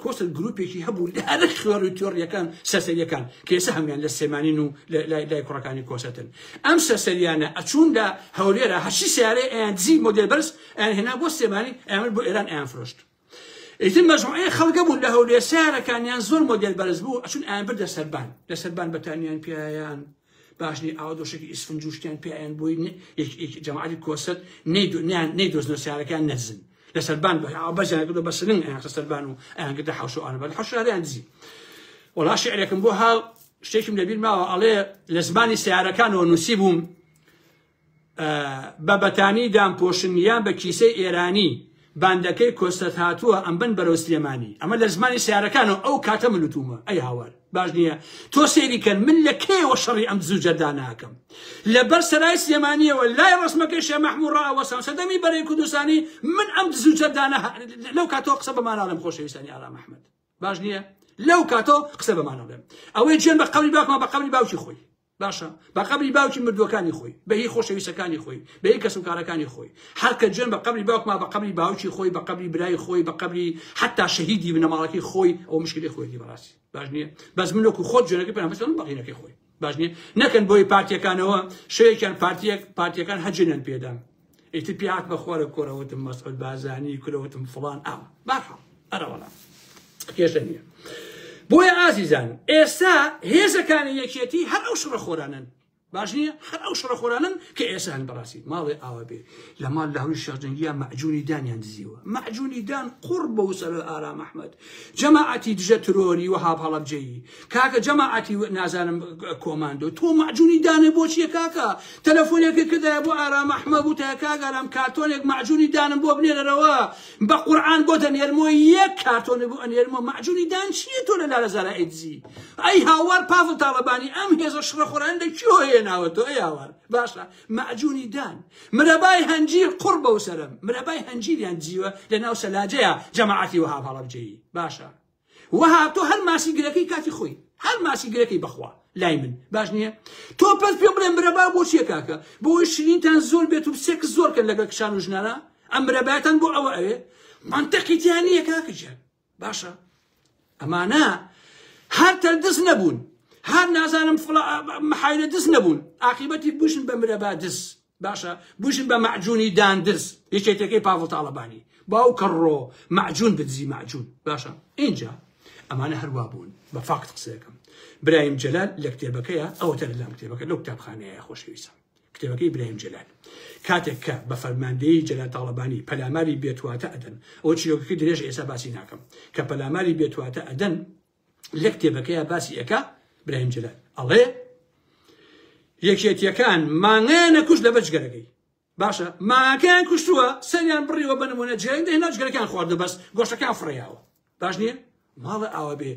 [SPEAKER 1] کۆسەد گروپێکی هەبوو لە خوێڕی تۆڕیەکان سەرسەریەکان کە ئێستا هەمویان لە سێمانین و لای کوڕەکانی کۆسەتن ئەم سەرسەریانە ئەچوون لە هەولێرە هەشی سیارێ ئەیان دزی مۆدێل بەرز ئەیان هێنا بۆ سێمانی ئەیان بۆ ئێران ئەیان فرۆشت ئیتر مەجموعەیە خەڵکە بوون لە هەولێر سیارەکانیان زۆر مۆدێل بەرز بوو ئەچوون ئەیان بردە سەربان لە سەربان بەتانیان پێیان باشنی ئاوا دۆشێکی ئیسفنجوشتیان پێیان بووی جەماعەتی کۆسەد نەیدۆزنەوە سیارەکان نەزن لە سەربان بەجیان کردو بە سنگ ئەیان خستە سەربان و ئەیان کردە حەوش و ئانەبەر حەوشاریان دزی وەڵا شیعرێکم بۆ هاڵ شتێکم لەبیر ماوە ئەڵێ لە زمانی سیارەکانەوە نووسی بووم بە بەتانی دامپۆشنیان بە کیسەی ئێرانی باندەکەی کۆستەت هاتووە ئەمبەن بەرەو سلێمانی ئەمە لە زمانی سیارەکانەوە ئەو کاتە ملوتومە ئەی هاوار باش نییە تۆ سێریکەن من لە کێوە شەڕی ئەم زوو جەردا ناکەم لەبەر سەرای سلێمانیەوە لای ڕسمەکەی شێخ مەحموود ڕائەوەسان سەدەمی بەرەی کوردستانی من ئەم زوو جەردانە لەو کاتەوە قسە بەمان ئاڵێم خۆشەویستانی ئارام ئەحمەد باش نییە لەو کاتەوە قسە بەمان ئاڵێم ئەوەی جێن بە قەبری باوکمان بە قەبری باوکی خۆی باشە بە قەبری باوکی مردووەکانی خۆی بە هی خۆشەویستەکانی خۆی بە هی کەسوکارەکانی خۆی هەرکە جێن بە قەبری باوکمان بە قەبری باوکی خۆی بە قەبری برای خۆی بە قەبری حتا شەهیدی بنەماڵەکەی خۆی ئەو مشکلی خۆیەتی بەڕاستی باش نییە بەس من وەکو خۆت جوێنەکەی پێنامەستن بەقینەکەی خۆی باش نییە نەکەن بۆی پارتیەکانەوە شەیەکیان پارتیەکان هەجێنن پێدام ئیتر پیات بەخۆرە کۆرەوەتم مەسعود بازانی کورەوەتم فڵان ئاوە باشە ئەرەوەڵا کێشە نییە بۆیە ئازیزان ئێستا هێزەکانی یەکێتی هەر ئەو شڕەخۆرانن باش نییە هەر ئەو شڕەخۆرانن کە ئێستا هەن بەڕاستی ماڵێ ئاوا بێ لە ماڵ لە هەوری شێخجەنگیان مەعجوونی دانیان دزیوە مەعجوونی دان قوڕ بە وسەر ئارام ئەحمەد جەماعەتی دژە ترۆری وەهاب هەڵەبجەیی کاکە جەماعەتی نازانم کۆماندۆ تۆ مەعجوونی دانێ بۆ چییە کاکە تەلەفۆنێکی کردایە بۆ ئارام ئەحمەد وتە کاکە لەم کارتۆنێک مەعجوونی دانم بۆ بنێرەوە بە قورعان بۆ دەنێرمەوە یەک کارتۆنێ بۆ ئەنێرمەوە مەعجوونی دان چییە تۆ لە لارەزارە ئەیدزی ئەی هاوار پاڤڵ تاڵەبانی ئەم هێزە شڕەخۆران لەکوێ هێناوە تۆ ئەی هاوار باشە مەعجوونی دان مرەبای هەنجیر قوڕ بەو سەرم مرەبای هەنجیریان جیوە لە ناو سەلاجەیە جەماعەتی وەهاب هەڵەبجەیی باشە وەهاب تۆ هەر ماسی گرەکەی کاتی خۆی هەر ماسی گرەکەی بەخوا لای من باش نییە تۆ پەس پێ بڵێن مرەبا بۆ چییە کاکە بۆی شرینتان زۆر بێت و سێک زۆرکەن لەگەڵ کشان و ژنانە ئەم مرەبایەتان بۆ ئەوە ئەوێ منتەقی تیان نییە کاکەجیان باشە ئەمانە هەر تەردەست نەبوون هەر نازانم محایلە دز نەبوون عاقبەتی بوشن بە مرەبا دز باشە بوشن بە مەعجوونی دان دز یەکێتەکەی پاڤڵ تاڵەبانی باو کەڕۆ مەعجوون بدزی مەعجوون باشە اینجا ئەمانە هەروە بوون بە فاکت قسەکەم برایم جەلال لە کتێبەکەیە ئەوەتە لەلام کتێبەکە لەو کتابخانەیە خۆشەویستە کتێبەکەی برایم جەلال کاتێک کە بە فەرماندەیی جەلال تاڵەبانی پەلاماری بێتواتە ئەدەن ئەو چیرۆکەکەی درێژ ئێستا باسی ناکەم کە پەلاماری بێتواتە ئەدەن لە کتێبەکەیە باسی ئەکا برایم جەلال ئەڵێ یەکێتیەکان مانگەیان نەکوشت لە بەجگەرەکەی باشە مانگەکەیان کوشتووە سەریان بڕیوە بە نمونە جێرەی دەهێنا جگەرەکەیان خواردە بەس گۆشتەکان فڕێیاوە باش نییە ماڵە ئاوا بێ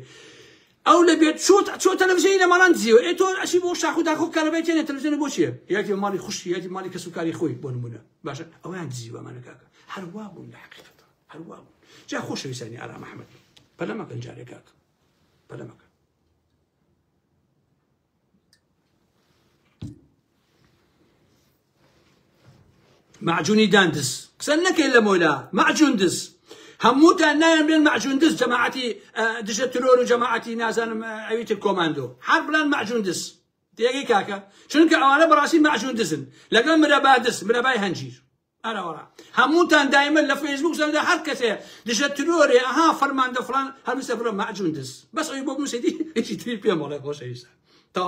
[SPEAKER 1] ئەو لە بێت چۆ تەلەڤیزیۆنی لە ماڵان دزیوە ئێ تۆ ئەچی بۆ شاخ و داخۆ کارەبای تێنێ تەلەڤیزیۆنی بۆ چییە یاتی ماڵی خوشتی یاتی ماڵی کەسوکاری خۆی بۆ نمونە باشە ئەویان دزیوە ئەمانە کاکە هەروە بوون لە حەقیقەتە هەروە بوون جا خۆشەویستانی ئارام ئەحمەد پەلەمەکەن جارێ کاکە پەلەمەکە معجونی داندز قسە نەکەین لە مۆلا معجون دز هەمووتان نایان بێن معجون دز جەماعەتی دژە ترۆر و جەماعەتی نازانم ئەویتر کۆماندۆ هەر بڵان معجون دز تێگەی کاکە چونکە ئەوانە بەڕاستی معجون دزن لەگەڵ مرەبا دز مرەبای هەنجیر ئەرەوەڕا هەمووتان دایمەن لە فەیسبوک زەندا هەر کەسێ دژە ترۆرێ ئەها فەرماندە فڵان هەرمیسە بڵە معجون دز بەس ئەوی بۆ موسیدی هیچی تری پێم وەڵێ خۆشەویستە تا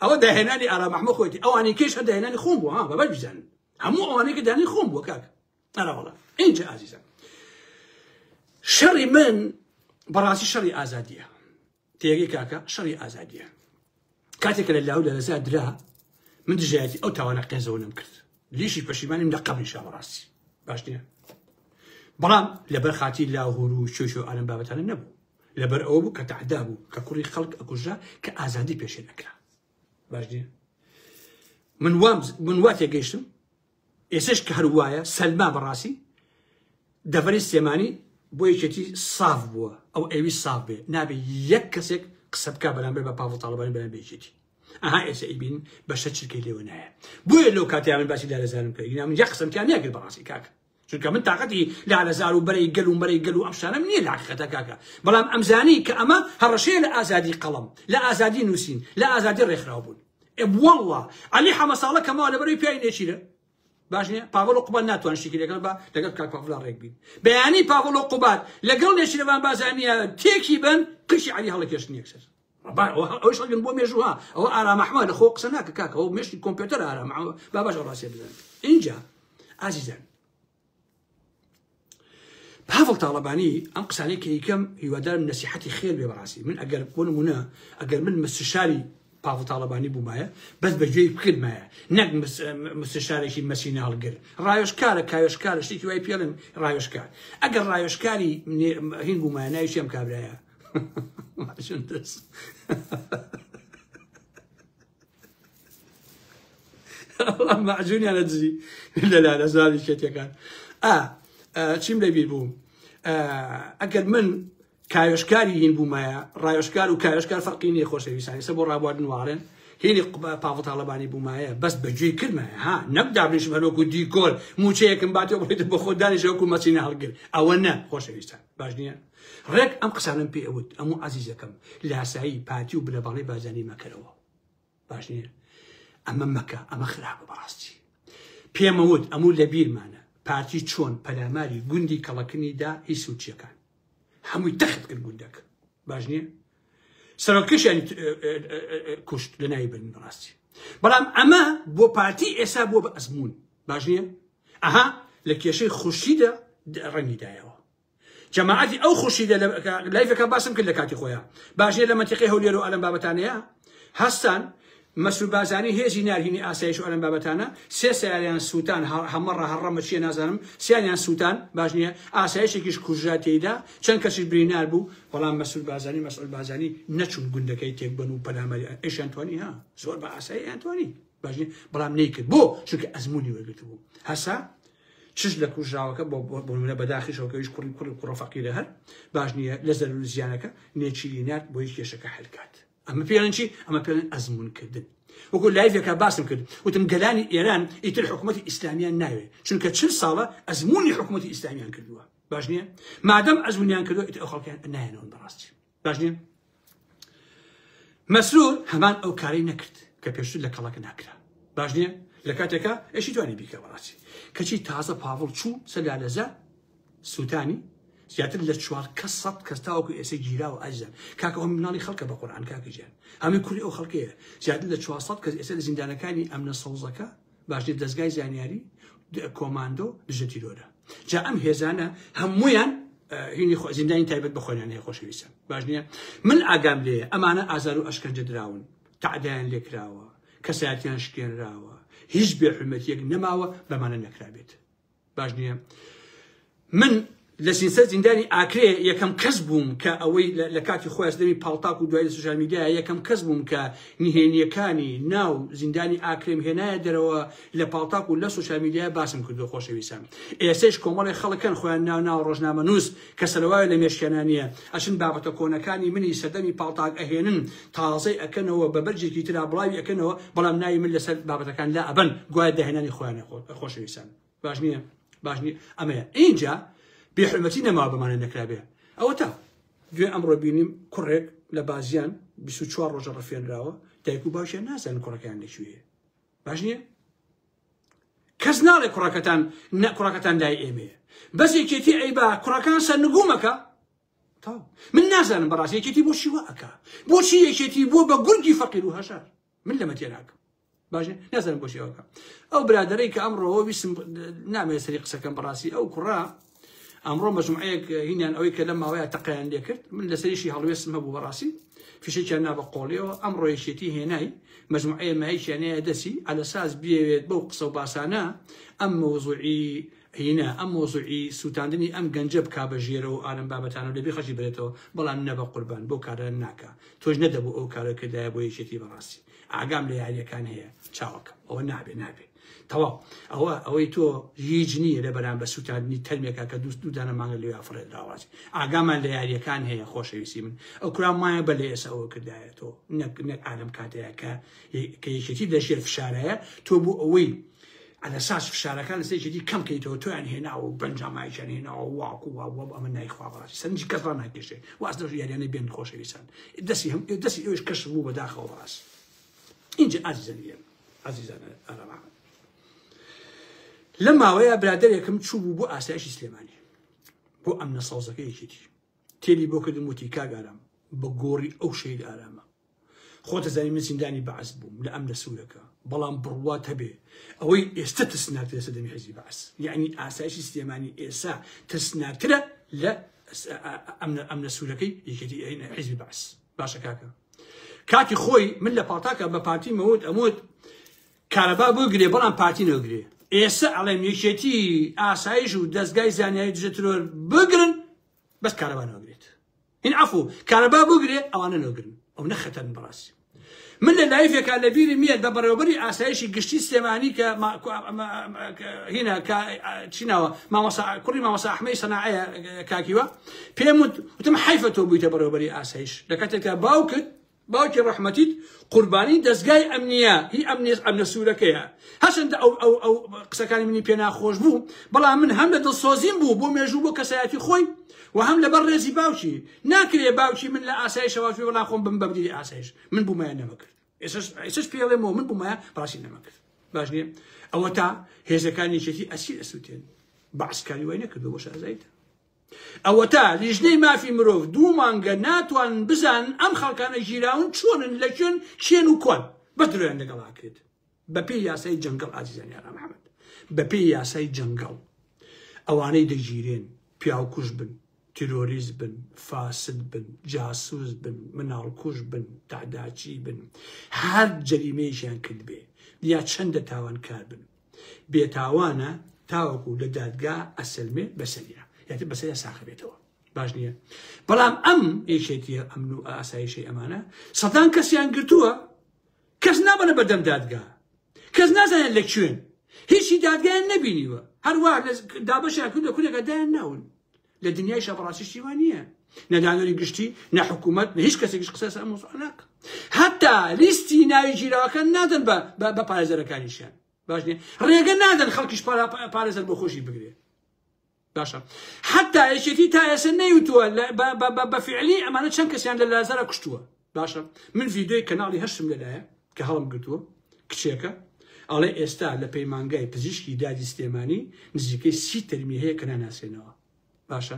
[SPEAKER 1] ئەوە داهێنانی ئارام ئەحمەد خۆیەتی ئەوانی کێش هەر داهێنانی خۆم بوو ها بەبەر بزانن هەموو ئەوانەی کە دانی خۆم بووە کاکە ئەرەوەڵا اینجا ئازیزە شەڕی من بەڕاستی شەڕی ئازادیە تێگەی کاکە شەڕی ئازادیە کاتێکە لە لاو لە لەزا درا من دژایەتی ئەو تاوانە قێزەوە نەم کرد لیشی پەشیمانیم لە قەبریشا بەڕاستی باش نییە بەڵام لەبەر خاتی لاهور و شۆش و ئالەم بابەتانە نەبوو لەبەر ئەوە بوو کە تەعدا بوو کە کوڕی خەڵک ئەکوژا کە ئازادی پێشێ نەکرا باش نییە من وا تێگەیشتم ئێسش کە هەروایە سەلما بەڕاستی دەڤەری سلێمانی بۆ یەکێتی ساف بووە ئەو ئەوی ساف بێ نابێ یەک کەسێک قسە بکە بەرامبەر بە پاڤڵ تاڵەبانی بەرامبەر بێژێتی ئەها ئێستا ئیبین بەشە چرکەی لێوە نایە بۆیە لەو کاتیان من باسی لارەزانم کرد من یەک قسەمتیان نەکرد بەڕاستی کاکە چونکە من تااقەتی لالەزار و بەرەی گەل و بەرەی گەل و ئەم شانەم نییە لە حقیقەتە کاکە بەڵام ئەمزانی کە ئەمە هەڕەشەیە لە ئازادی قەڵەم لە ئازادی نووسین لە ئازادی ڕێکخراو بوون والله علی حەمە ساڵە کەمەوە لەبەرەوەی پیاوی نێچیرە باش نییە پاڤڵ و قوبات ناتوان شتێکی لەگەڵ بە لەگەڵ کاک پاڤڵا ڕێک بین بەیانی پاڤڵ و قوبات لەگەڵ نێچیرەوان بازانیە تێکی بن قشی علی هەڵەکێشتن یەکسەر ئەوش هەڵگەن بۆ مێژوها ئەوە ئارام ئەحمەد لە خۆ قسە ناکە کاکە ئەو مێشتی کۆمپیوتەر ئارام با باش ڕاستیە بزانین اینجا ئازیزان پاڤڵ تاڵەبانی ئەم قسانەی کە یەکەم هیوادارم نەسیحەتی خێر بێ بەڕاستی من ئەگەر بۆ نمونە ئەگەر من مستشاری پاڤڵ تاڵەبانی بوومایە بەس بەگوێی بکردمایە نەک مستشارێکی مەسینە هەڵگر ڕایۆشکارە کاوێشکارە شتێکی وای پێڵێن ڕایۆشکار ئەگەر ڕایۆشکاری هین بوومایە ناوی چێم کابرایە معجونیانە دزی لە زاوی شتێکەکان چیم لەبیر بووم ئەگەر من کاوێشکاری هین بوومایە ڕایۆشکار و کاوێشکار فەرقی نییە خۆشەویستانی سە بۆ ڕابواردن وارن هینی پاڤڵ تاڵەبانی بوومایە بەس بەگوێی کردمایە ها نەبدابنیشم هەلوەکو دیکۆل موچەیەکم باتێ بڵێت بۆ خۆ دانیشەوەکو مەچینە هەڵگر ئەوە نە خۆشەویستان باش نییە ڕێک ئەم قسانم پێ ئەوت ئەموو عەزیزەکەم لاسایی پاتی و بنەباڵی بازانی مەکەرەوە باش نییە ئەمە مەکە ئەمە خراپە بەڕاستی پێمەوت ئەموو لە بیرمانە پارتی چۆن پەلاماری گوندی کەڵەکنیدا هیچ سوچیەکان هەمووی تەخت کرد گوندەکە باش نییە سەرۆکەشیانی کوشت لە ناوی بن بەڕاستی بەڵام ئەمە بۆ پارتی ئێستا بووە بە ئەزمون باش نییە ئەها لە کێشەی خوشیدا ڕەنگیدایەوە جەماعەتی ئەو خوشیدە لایفەکە باسم کرد لە کاتی خۆیان باش نییە لە مەنتیقەی هەولێر و ئەلەم بابەتانەیە هەستان مەسعود بازانی هێزی نارهینی ئاسایش و ئەلەم بابەتانە سێ سیاریان سووتان هەمەڕە هەڕەمە چیە نازانم سیانیان سووتان باش نییە ئاسایشێکیش کوژرا تێیدا چەند کەسیش برینار بوو بەڵام مەسعود بازانی نەچوون گوندەکەی تێک بن و پەلاماری ئێشیان توانی ها زۆر بە ئاسایی ئەیانتوانی باش نییە بەڵام نەیکرد بۆ چونکە ئەزمموی وەرگرت بوو هەسا چش لە کوژراوەکە بۆ منە بەداخیشەوەکەویش کوڕی فەقیرە هەر باش نییە لە زەر و زیانەکە نێچیری نات بۆ هیچ کێشەکە حلکات ئەمە پێڵێن چی ئەمە پێڵێن ئەزمونکردن وەکو لایڤێکە باسم کرد وتم گەلانی ئێران ئیتر حکوومەتی ئیسلامیان ناوێ چونکە 40 ساڵە ئەزمموی حکوومەتی ئیسلامیان کردووە باش نییە مادەم ئەزمونیان کردووە ئیتر ئەو خەڵکیان نایەنەوە بەڕاستی باش نییە مەسرور هەمان ئەو کارەی نەکرد کە پێشتر لە کەڵەکە ناکرا باش نییە لە کاتێکە ئەشی توانی بیکە بەڕاستی کەچی تازە پاڤڵ چوو سەلالەزە سووتانی زیاتر لە 400 کەس تاوەکو ئێسە گیرا و ئەجزان کاکە ئەو مناڵی خەڵکە بە قورئان کاکەجیان هەمووی کوڕی ئەو خەڵکەیە زیاتر لە 400 کەس ئێستا لە زیندانەکانی ئەمنە سەوزەکە باشنی دەستگای زانیاری کۆماندۆ دژە تیرۆرە جا ئەم هێزانە هەمویان هینی زیندانی تایبەت بە خۆیان هەیە خۆشەویستان باش نییە من ئاگام لێیە ئەمانە ئازار و ئەشکەنجە دراون تعدایان لێکراوە کەسایەتیان شکێنراوە هیچ بێحورمەتیەک نەماوە بەمانە نەکرابێت باش نییە من لە سینسەر زیندانی ئاکرێ یەکەم کەس بووم کە ئەوەی لە کاتی خۆی ئەسدەمی پاڵتاک و دوای سوشال میدیا یەکەم کەس بووم کە نهێنیەکانی ناو زیندانی ئاکرێم هێنایە دەرەوە لە پاڵتاک و لە سوشال میدیا باسم کردو خۆشەویستان ئێستش کۆمەڵی خەڵکەن خۆیان ناو ڕۆژنامە نووس کە سەرەوایە لە مێشکێنانیە ئەچن بابەتە کۆنەکانی منی سەردەمی پاڵتاک ئەهێنن تازەی ئەکەنەوە بە بەرجێکی ترا بڵاوی ئەکەنەوە بەڵام ناوی من لەسەر بابەتەکان لا ئەبن گوایە داهێنانی خۆیانە خۆشەویستان باش نییە ئەمەیە اینجا بێحرمەتی نەما بەمانە نەکرابێ ئەوە تا دوێ ئەمڕۆ بینیم کوڕێک لە بازیان 24 ڕۆژە ڕەفێنراوە دایک و باشیان نازانن کوڕەکەیان لەکوێیە باش نییە کەس ناڵێ کوڕەکەتان لای ئێمەیە بەس یەکێتی ئەی با کوڕەکان سەرنگومەکە تاو من نازانم بەڕاستی یەکێتی بۆ شیوە ئەکا بۆچی یەکێتی بۆ بە گورگی فەقیر و هەژار من لەمە تێناکەم باشە نازانم بۆ شیوەکە ئەو برادەرەی کە ئەمڕۆ ویسم نامێت سەری قسەکەم بەڕاستی ئەو کوڕا ئەمڕۆ مەجموعەیەک هینیان ئەوەی کە لەم ماوەیە تەقەیان لێ کرد من لەسەریشی هەڵوێستم هەبوو بەڕاستی فیشێکیان نابە قۆڵیەوە ئەمڕۆ یەکێتی هێنای مەجموعەیە مایشیانەیە دەسی ئەلەساس بێوێت بەو قسە و باسانە ئەم مۆزوعی هینە ئەم مۆزوعی سووتاندنی ئەم گەنجە بکا بە ژێرە و ئالم بابەتانە لەبێ خەشی برێتەوە بەڵام نەبە قوربان بۆ کارە ناکە تۆش نەدەبوو ئەو کارە کردایە بۆ یەکێتی بەڕاستی ئاگام لە یاریەکان هەیە چاوەکە ئەوە نابێ تەواو ئەوەی تۆ هیچ نییە لە بەرامبەر سووتاندنی تەرمێکە کە دوودانە مانگە لێ ئافرێتراوازی ئاگامان لە یاریەکان هەیە خۆشەویستی من ئەو کورام مایە بە لە ئێستا ئەوە کردایە تۆ نەک ئالم کاتەیە کە یەکێتی لە ژێر فشارەیە تۆ بوو ئەوەی على اساس فشارەکان لەسەر یەکێتی کەم کەیتەوە تۆیان هێناوە و بەنجامایان هێناوە واکو ئەمە نایخوا بەڕاستی سەرنجی کەس ڕا ناکێشێ واز دەژ یاریانەی بێن خۆشەویستان دەستی ئێوەش کەش بوو بەداخەوە بەڕاست اینجا عزیزان ئارامەحمەد لە ماوەیە برادەرێکم چوو بوو بۆ ئاسایشی سلێمانی بۆ ئەمنە سەوزەکە یەکێتی تێلی بۆ کردم وتی کاگارم بە گۆڕی ئەو شەید ئارامە خۆتە زانی من زیندانی بەعەس بووم لە ئەم لە سوورەکە بەڵام بڕوات هەبێ ئەوەی ئێستا ترسناکترە لەسەر دەمی حیزبی بەعەس یعنی ئاسایشی سلێمانی ئێستا ترسناکترە لە ئەم لە سوورەکەی یەکێتی حیزبی بەعەس باشە کاکە کاتی خۆی من لە پاڵتاکە بە پارتی مەوت ئەموت کارەبا بگرێ بەڵام پارتی نەگرێ ئێستا ئەڵێم یەکێتی ئاسایش و دەستگای زانیاری دژەترۆر بگرن بەس کارەبا نەگرێت این عفو کارەبا بگرێ ئەوانە نەگرن ئەو نەخەتەن بەڕاستی من لە لایفێکا لە بیری میاد بە بەڕێوەبەری ئاسایشی گشتی سلێمانی کە هینە چیناوە کوڕی مامۆستا ئەحمەدی سەناعەیە کاکیوە پێم وتم حیفە تۆ بوویتە بەڕێوەبەری ئاسایش لە کاتێکدا باوکی ڕەحمەتیت قوربانی دەستگای ئەمنیە هی ئەمنە سوورەکەیە هەچەندە ئەو قسەکانی منی پێ ناخۆش بوو بەڵام من هەم لە دڵسۆزیم بوو بۆ مێژوو بۆ کەسایەتی خۆی و هەم لەبەر ڕێزی باوکی ناکرێ باوکی من لە ئاسایشەوە توێ وەڵام خۆم بم بەبدیری ئاسایش من بوومایە نەمەکرد ئێسش پێڵێمەوە من بوومایە بەڕاستی نەمەکرد باش نییە ئەوە تا هێزەکانی یەکێتی ئەسیر ئەسووتێن بەعسکاری وای نەکردو بۆ شازایتە ئەوە تا لیژنەی مافی مرۆڤ دوو مانگە ناتوان بزان ئەم خەڵکانە ژیراون چۆنن لەکوێن کێن و کۆن بە درۆیان لەگەڵاکرێت بە پێی یاسای جەنگەڵ ئازیزانی ئارامەحمەد بە پێی یاسای جەنگەڵ ئەوانەی دەگیرێن پیاوکوش بن تیرۆریست بن فاسد بن جاسوس بن مناڵکوش بن تعداچی بن هەر جەریمەیەکیان کرد بێ یا چەندە تاوانکار بن بێتاوانە تاوەکو لە دادگا ئەسلمێ بەسەریە یاتی بەسەریە ساخە بێتەوە باش نییە بەڵام ئەم یەکێتی ئەمن و ئاسایشەی ئەمانە سەدان کەسیان گرتووە کەس نابنە بەدەم دادگا کەس نازانێت لەکوێن هیچی دادگایان نەبینیوە هەروە دابەشیان کردووە کورێکە دایان ناون لە دنیای شەڕاستیشتی وان نییە نەدانەری گشتی نە حکوومەت نە هیچ کەسێکیش قسە ئەم مۆزوع ناکە هەتا لیستی ناوی ژیراوەکە نادەن بە پارێزەرەکانیشیان باش نییە ڕێگە نادەن خەڵکیش پارێزەر بۆ خۆشی بگرێ باشە حتا یەکێتی تا ئێستا نەیوتووە بە فعلی ئەمانە چەند کەسیان لە لازەرە کوشتووە باشە من ڤیدیۆی کەناڵی هەشتم لەلایە کە هەڵم گرتووە کچێکە ئەڵێ ئێستا لە پەیمانگای پزیشکی دادی سلێمانی نزیکەی 30 تەرمی هەیە کە ناناسێنەوە باشە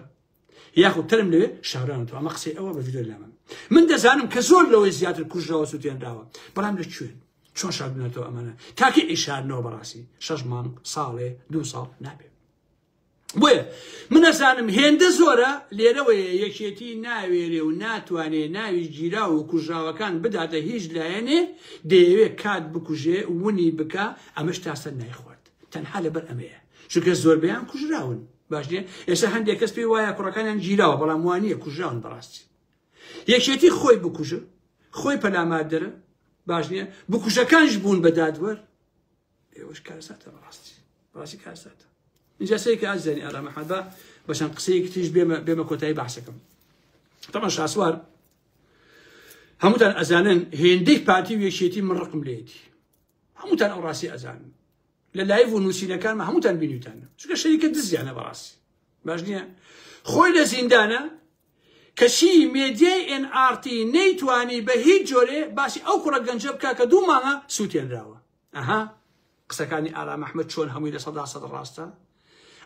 [SPEAKER 1] یاخود تەرم لەوێ شاورانەوە ئەمە قسەی ئەوە بە ڤیدیۆ لامە من دەزانم کە زۆر لەوەی زیاتر کوژراوە سووتێنراوە بەڵام لەکوێن چۆن شاردنێتەوە ئەمانە تاکە ئیشاردنەوە بەڕاستی 6 مانگ ساڵێ 2 ساڵ نابێت بۆیە من ئەزانم هێندە زۆرە لێرەوەیە یەکێتی ناوێرێ و ناتوانێ ناوی گیرا و کوژراوەکان بداتە هیچ لایەنێ دەیەوێت کات بکوژێ ونی بکە ئەمەش تاسە نایخوارد تەنها لەبەر ئەمەیە چونکە زۆربەیان کوژراون باش نییە ئێستا هەندێک کەس پێی وایە کوڕەکانیان گیراوە بەڵام وانییە کوژراون بەڕاستی یەکێتی خۆی بکوژە خۆی پەلامادەرە باش نییە بکوژەکانش بوون بە دادوەر ئێوەش کارساتە بەڕاستی کارساتە اینجا سەیکە ئازیزانی ئارامەحمەد بە بەشان قسەیەکی تریش بێمە کۆتایی بەحسەکەم تەمە شاسوار هەمووتان ئەزانن هێندەی پارتی و یەکێتی من ڕقم لێتی هەمووتان ئەو ڕاستی ئەزانن لە لایڤ و نووسینەکانمە هەمووتان بینیوتانە چونکە شەریکە دزیانە بەڕاستی باش نییە خۆی لە زیندانە کەچی مێدیای NRT نەیتوانی بە هیچ جۆرێ باسی ئەو کوڕە گەنجە بکە کە 2 مانگە سووتێنراوە ئەها قسەکانی ئارامەحمەد چۆن هەمووی لە 100% ڕاستە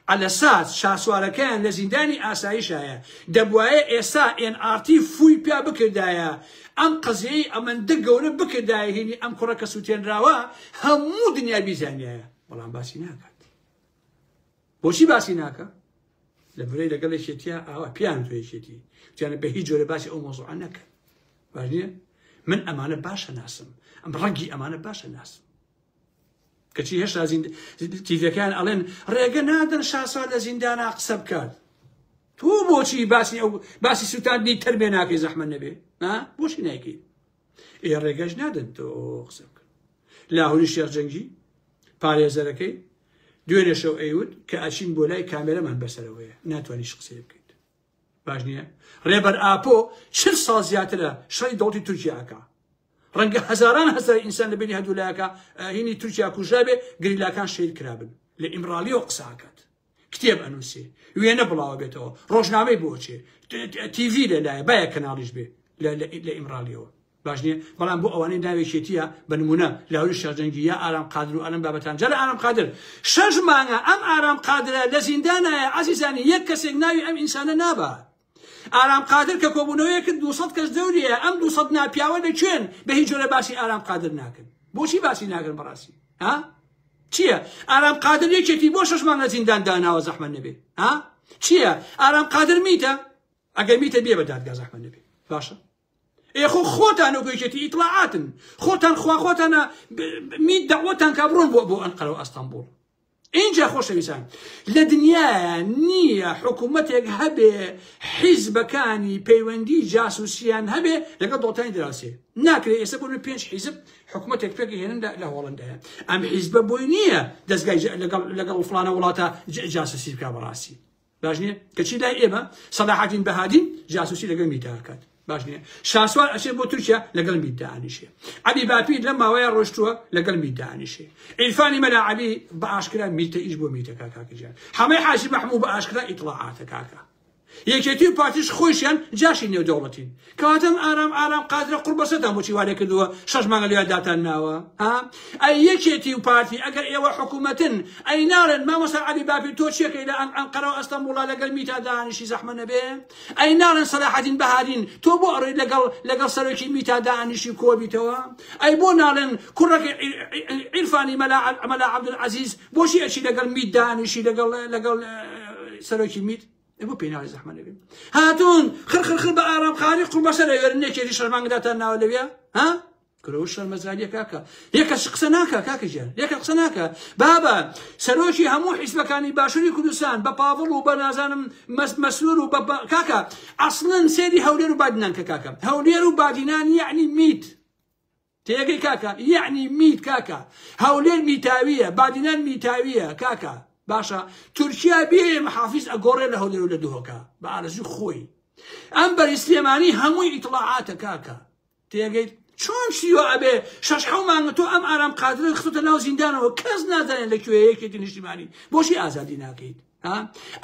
[SPEAKER 1] على ساس شاسوارەکەیان لە زیندانی ئاسایشایە دەبوایە ئێستا NRT فووی پیا بکردایە ئەم قەزیەی ئەمەندە گەورە بکردایە هینی ئەم کوڕە کە سووتێنراوە هەموو دنیا بیزانایە بەڵام باسی ناکات بۆچی باسی ناکە لە بەرەی لەگەڵ یەکێتیە ئاوا پیان تۆ یەکێتی توانێت بە هیچ جۆرە باسی ئەو مۆزوعە نەکە باش نییە من ئەمانە باشە ناسم ئەم ڕەنگی ئەمانە باشە ناسم کەچی هێشتا تیڤەکان ئەڵێن ڕێگە نادەن شاسوار لە زیندانە قسە بکات تۆ بۆچی باسی سووتاندنی تەرمێ ناکەی زەحمە نەبێ بۆچی نایکەی ڕێگەش نادەن تۆ قسە بکەن لاهوری شێرجەنگی پارێزەرەکەی دوێنێ شەو ئەیوت کە ئەچین بۆ لای کامێرەمان بەسەرەوەیە ناتوانیش قسەی بکەیت باش نییە ڕێبەر ئاپۆ 40 ساڵ زیاترە شەڕی دەوڵەتی تورکیاکە ڕەنگە هەزاران هەزار ئینسان لە بینی هەردوو لایەکە هینی تورکیا کوژرا بێ گریلاکان شەید کرابن لە ئیمرالیەوە قساکات کتێب ئەنووسێ وێنە بڵاوە بێتەوە ڕۆژنامەی بۆچێ تیڤی لەلایە باە کەناڵیش بێ لە ئیمرالیەوە باش نییە بەڵام بۆ ئەوانەی ناوێکێتیە بە نمونە لاوری شەرجەنگی یا ئارام قادر و ئەلم بابەتان جەرە ئارام قادر 6 مانگە ئەم ئارام قادرە لە زیندانایە عەزیزانی یەک کەسێک ناوی ئەم ئینسانە نابە ئارام قادر کە کۆبوونەوەیەکە 200 کەس دەوریە ئەم 200 ناپیاوە لەکوێن بە هیچ جۆرە باسی ئارام قادر ناکەن بۆچی باسی ناکەن بەڕاستی ها چییە ئارام قادر یەکێتی بۆ 6 مانگ لە زیندان داناوە زەحمەت نەبێ ها چییە ئارام قادر میتە ئەگەر میتە بێ بە دادگا زەحمەت نەبێ باشە ئێخۆ خۆتان وەگوێچێتی ئیطلاعاتن خۆتان خۆتانە میت دەعوەتان کا بڕۆن بۆ ئەنقەرە و ئەستەمبوڵ اینجا خۆشەویستان لە دنیاە نییە حکوومەتێک هەبێ حیزبەکانی پەیوەندی جاسووسیان هەبێ لەگەڵ دڵتانی دراوسێ ناکرێت ئێستا بۆن 5 حیزب حکوومەتێک پێکی هێنن لە هۆڵندایە ئەم حیزبە بۆی نییە دەستگای لەگەڵ فلانە وڵاتە جاسووسی بکا بەڕاستی باش نییە کەچی لای ئێمە سەلاحەدین بەهادین جاسووسی لەگەڵ میتاکات باش نییە شاسوار ئەچێت بۆ تورکیا لەگەڵ میتدانیشێ عەبی باپیر لەم ماوەیە ڕۆشتووە لەگەڵ میتدانیشێ عیرفانی مەلاعەبی بە ئاشکرا میتە ئیش بۆ میتەکە کاکەجان هەمەی حاجی مەحموود بە ئاشکرا ئیطلاعاتە کاکە یەکێتی و پارتیش خۆشیان جاشی نێودەوڵەتین کەواتەم ئارام قادرە قوربەسەتان بۆچی وارێ کردووە 6 مانگە لێوە داتان ناوە ها ئەی یەکێتی و پارتی ئەگەر ئێوە حکوومەتن ئەی ناڵێن مامۆستا عەلی باپیر تۆ چیەکەی لە ئەنقەرە و ئەستەمبوڵا لەگەڵ میتا دانیشی زەحمەت نەبێ ئەی ناڵێن سەلاحەدین بەهادین تۆ بۆ ئەڕێ لەگەڵ سەرۆکی میتا دانیشی کۆبیتەوە ئەی بۆ ناڵێن کوڕەکەی عیرفانی مەلا عەبدولعەزیز بۆچی ئەچی لەگەڵ میت دانیشی لەگەڵ سەرۆکی میت بۆ پێناوی زەحمەت نەبێ هاتوون خڕ بە ئارام قادر قوربەسەر ئەوێرن نێکێتی 6 مانگداتان ناوە لەوێ ها کرۆ شەرمەزاریە کاکە یەکەس قسە ناکە کاکەجیان یەکە قسە ناکە بابە سەرۆکی هەموو حیزبەکانی باشووری کوردستان بە پاوڵ و بە نازانم مەسرور و کاکە ئەسڵەن سێری هەولێر و بادینان کە کاکە هەولێر و بادینان یعنی میت تێگەی کاکە یعنی میت کاکە هەولێر میتاویە بادینان میتاویە کاکە باشە تورکیا بێ محافیز ئەگۆڕێ لە هەولێر و لە دهۆکە بە ئارەزوی خۆی ئەم بەری سلێمانی هەمووی ئیطلاعاتە کاکە تێگەیت چۆن شیوە ئەبێ 6 مانگە تۆ ئەم ئارام قادرە خستۆتە ناو زیندانەوە کەس نازانێت لەکوێ یەکێتی نیشتیمانی بۆچی ئازادی ناکەیت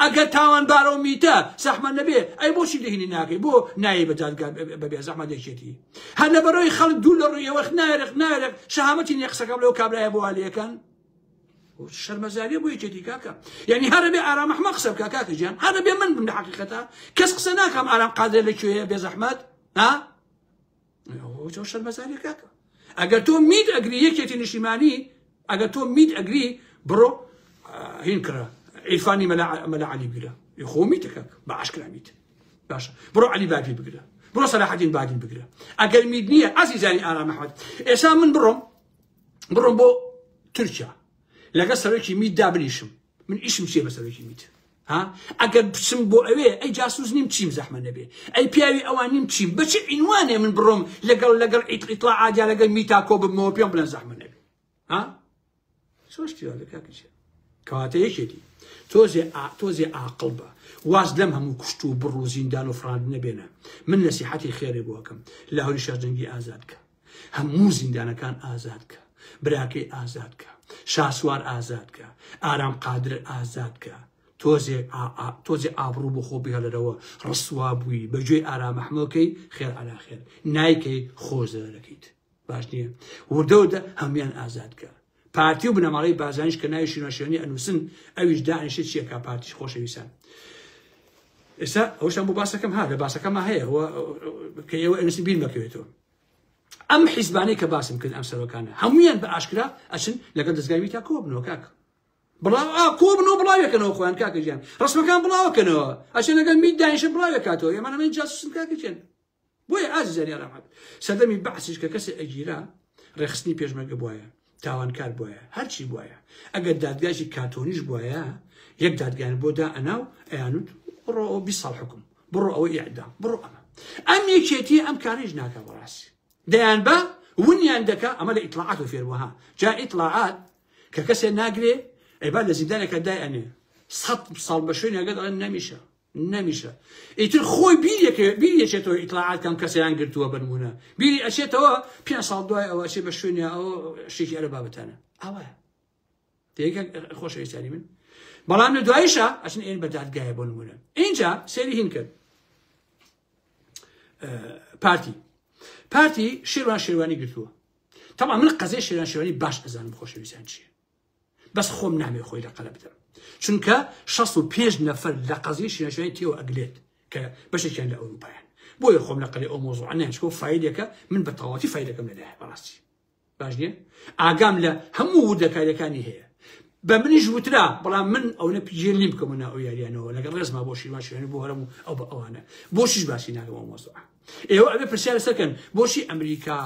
[SPEAKER 1] ئەگەر تاوانبارە و میتە زەحمەت نەبێ ئەی بۆچی لەهینی ناکەی بۆ نایە بە دادگا بەبێ زەحمەت دەکێتی هەر لە بەرەوەی خەڵک دوو لە ڕوویەوە نایرێک شەهامەتی نییە قسەکەم لەو کابرایە بۆ هەلەکەن شەرمەزاریە بۆ یەکێتی کاکە یعنی هەرە بێ ئارام ئەحمەق قسە بکە کاکەجیان هەرە بێ من بم لە حەقیقەتە کەس قسە ناکەم ئارام قادرە لەکوێیە بێ زەحمەت تۆ شەرمەزاریە کاکە ئەگەر تۆ میت ئەگری یەکێتی نیشتیمانی ئەگەر تۆ میت ئەگری بڕۆ هین کرا عیرفانی مەلا عەلی بگرە خۆ میتە کاکە بە ئاشکرا میت باشە بڕۆ عەلی باپیر بگرە بڕۆ سەلاحەدین بادین بگرە ئەگەر میت نییە عەزیزانی ئارام ئەحمەد ئێستا من بڕۆم بۆ تورکیا لەگە سەرۆکی میت دابنیشم من ئیشم چیە بە سەرۆکی میت ئەگەر بچم بۆ ئەوێ ئەی جاسوس نیم چیم زەحمەت نەبێ ئەی پیاوی ئەوان نیم چیم بەچ ئینوانێ من بڕۆم لەگەڵ ئیطلاعاتیا لەگەڵ میتا کۆ بمەوە پێم بڵێن زەحمەت نەبێ سۆشتیوە لە کاکەچێ کەواتە یەکێتی تۆزێ عاقڵ بە واز لەم هەموو کوشت و بڕ و زیندان و فراند نەبێنە من نەسیحەتی خێرێ بۆ ئەەکەم لاهوری شەرجەنگی ئازاد کە هەموو زیندانەکان ئازاد کە براکەی ئازاد کە شاسوار ئازاد کە ئارام قادر ئازاد کە تۆزێ ئابڕوو بۆ خۆ بهێڵەرەوە ڕسوا بووی بەگوێی ئارام ئەحمەدەکەی خێر عەلا خێر نایکەی خۆزە دەکەیت باش نییە وردەوردە هەمویان ئازاد کە پارتی و بنەماڵەی بازانیش کە ناوی شوێنی ئەنووسن ئەویش دانیشت چیەکە پارتیش خۆشەویستان ئێستا ئەوشتان بۆ باسەکەم لە باسەکەمە هەیە کە ئێوە ئەنووسی بیر مەکەوێتەوە ئەم حیزبانەی کە باسم کرد ئەم سەرۆکانە هەمویان بە ئاشکرا ئەچن لەگەڵ دەستگای میتا کۆ بنەوە کاکە کۆ بنەوە بڵاوێکەنەوە خۆیان کاکەجیان ڕسمەکان بڵاوەکەنەوە ئەچن لەگەڵ میت دانیشە بڵاوێک کاتەوە ئێمە نەمەین جاسوسن کاکەجیان بۆیە ئازیزانی ئارام سەردەمی بەعسیش کە کەسێک ئەگیرا ڕێخستنی پێشمەرگە بووایە تاوانکار بووایە هەرچی بووایە ئەگەر دادگایشی کاتۆنیش بووایە یەک دادگایان بۆ دا ئەناو ئەیانوت بڕۆ 20 ساڵ حکم بڕۆ ئەوەی ئیعدام بڕۆ ئەم یەکێتی ئەم کاریش ناکە بەڕاستی دەیان بە ونیان دەکا ئەمە لە ئیطلاعات و فێربووها جا ئیطلاعات کە کەسێ ناگرێ ئەیبا لە زیندانێکە دای ئەنێ 100 ساڵ بە شوێنێگە دەڵێن نەمیشە نمیشه ئیتر خۆی بیرێکێتەوە ئیطلاعات کەم کەسیان گرتووە بنمونە بیری ئەچێتەوە 5 ساڵ دوای ئەوە ئەچێ بە شوێنە ئەوە شتێکی ئەرە بابەتانە ئەوەیە تێکە خۆشەویستانی من بەڵام لە دواییشە ئەچن ئێن بە دادگایە بۆ نمونە اینجا سێری هین کرد پارتی شێروانی گرتووە تەوا من قەزەی شێروانی باش ئەزانم خۆشەویستان چییە بەس خۆم نامێ خۆی لە قەلە بدەم چونکە 65 نەفەر لە قەزەی شێروانی تێوە ئەگرێت کە بەشێکیان لە ئەوروپایان بۆیە خۆم لە قەلەی ئەو مۆزوع نانچکۆ فایدێکە من بە تەواوەتی فایدەکەم لەدایە بەڕاستی باش نییە ئاگام لە هەموو وردەکاریەکانی هەیە بە منیش وترا بەڵام من ئەوە پیژێنی بکەمەوە ئەو یاریانەوە لەگەڵ ڕێزما بۆ شێروانی بۆ هەرم ئەو بە ئەوانە بۆشیش باسی ناکەمەوە مۆزوع ئێوە ئەبێ پرسیارە سەرکەن بۆشی ئەمریکا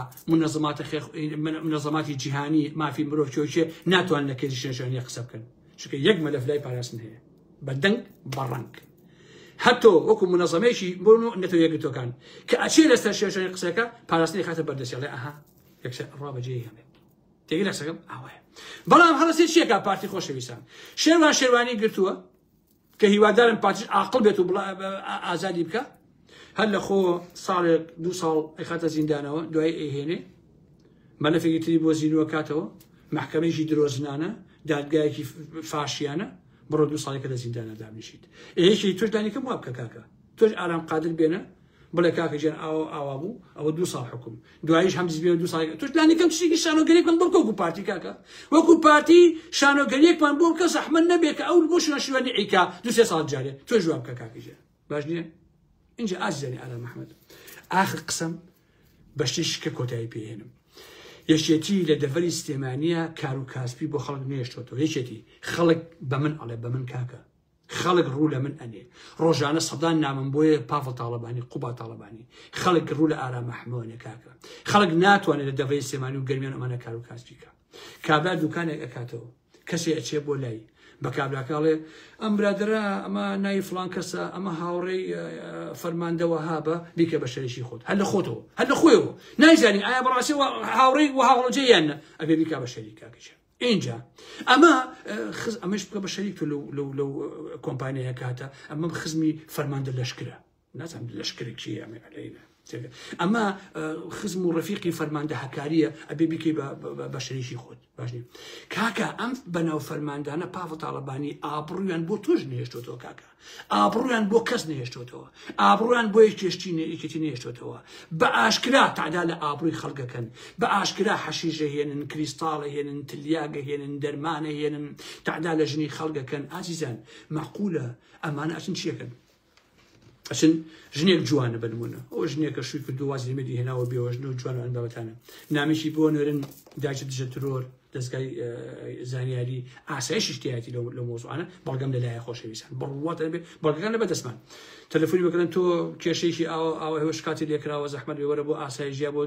[SPEAKER 1] منەظەماتی جیهانی مافی مرۆڤ چۆچێ ناتوانن لە کێزی شێروانی قسە بکەن چونکە یەک مەلەف لای پاراستن هەیە بە دەنگ بەڕەنگ هەتۆ وەکو منەظەمەیەکی بۆ نەتەوە یەکگرتوەکان کە ئەچێ لەسەر شێروانی قسەکە پاراستنی خاتە بەردەستێڵێ ئەها یەکسەر ڕابەجێ هەبێ تێگە لە قسەکەم ئەوەیە بەڵام هەڵەسێ چیەکە پارتی خۆشەویستان شێروانی گرتووە کە هیوادارن پارتیش عاقڵ بێت و ئازادی بکە هەر لە خۆ ساڵێک 2 ساڵ ئەخاتە زیندانەوە دوای ئەهێنێ مەلەفێکی تری بۆ زیینوە کاتەوە محکەمەیەکی درۆزنانە دادگایەکی فاشیانە بڕۆ 2 ساڵێکە لە زیندانە دابنیشیت ئێشی تۆش دانیکەم وا بکە کاکە تۆش ئارام قادر بێنە بڵێ کاکە ژیان ئاوا بوو ئەوە 2 ساڵ حکم دواییش هەمزی بێ 2 ساڵێک تۆش دانیکەم شتێکی شانۆگەریەکمان بڵکە وەکو پارتی کاکە وەکو پارتی شانۆگەریەکمان بۆ کە زەحمەت نەبێت کە ئەو بۆ شێروانی ئەیکا 2-3 ساڵ جارێ تۆ جواب بکە کاکە ژیان باش نییە اینجا ئازیزانی ئارام محەممەد ئاخر قسەم بە شتێکی کە کۆتایی پێهێنم یەکێتی لە دەڤەری سلێمانیە کار و کاسبی بۆ خەڵک نێشتۆتەوە یەکێتی خەڵک بە من ئەڵێ بە من کاکە خەڵک ڕوو لە من ئەنێ ڕۆژانە سەدان نامم بۆیە پاڤڵ تاڵەبانی قوبا تاڵەبانی خەڵک ڕوو لە ئارام محەممەدێ کاکە خەڵک ناتوانێت لە دەڤەری سلێمانی و گەرمیان ئەمانە کار و کاسبیکە کابرا دوکانێک ئەکاتەوە کەسێ ئەچێ بۆ لای بە کابراکاڵێ ئەم برادرە ئەمە ناوی فڵان کەسە ئەمە هاوڕێی فەرماندەوە هابە بیکە بە شەریکی خۆت هەر لە خۆتەوە هەر لە خۆیەوە نایزانی ئایا بەڕاستی هاوڕێی و هاوڵەجێ یانە ئەبێ بیکا بە شەریک کاکەشە اینجا ئەمەش بکە بە شەریک تۆ لەو کۆمپانیایە کاتە ئەمە خزمی فەرماندە لەشکرە نازانم لەشکرێکی ئەمە عەلەیە ئەمە خزم و ڕەفیقی فەرماندە هەکاریە ئەبێ بیکەی بە شەریکی خۆت باشنی کاکە ئەم بەناو فەرماندانە پاڤڵ تاڵەبانی ئابڕویان بۆ تۆش نێشتۆتەوە کاکە ئابڕویان بۆ کەس نێشتۆتەوە ئابڕویان بۆ یەکێتی نێشتۆتەوە بە ئاشکرا تعدا لە ئابڕووی خەڵکەکەن بە ئاشکرا حەشیشە هێنن کریستاڵە هێنن تلیاگە هێنن دەرمانە هێنن تعدا لە ژنی خەڵکەکەن ئازیزان مەعقولە ئەمانە ئەچن چیەکەن ئەچن ژنێک جوانە بنمونە ئەو ژنێکە شووی کردو وازی مێدی هێناوە بێوەژن و جوانوان بابەتانە نامێکی بۆ نێرن داچە دژە ترۆر دەستگای زانیاری ئاسایشی شتیاتی لە مۆزوعانە بەڵگەم لەلایە خۆشەویستان بڕواتە بێ بەڵگەکان لە بەدەستمان تەلەفۆنی بکەن تۆ کێشەیەکی ئاوە هێوش کاتی لێکراوە زەحمەت بێوەرە بۆ ئاسایشیا بۆ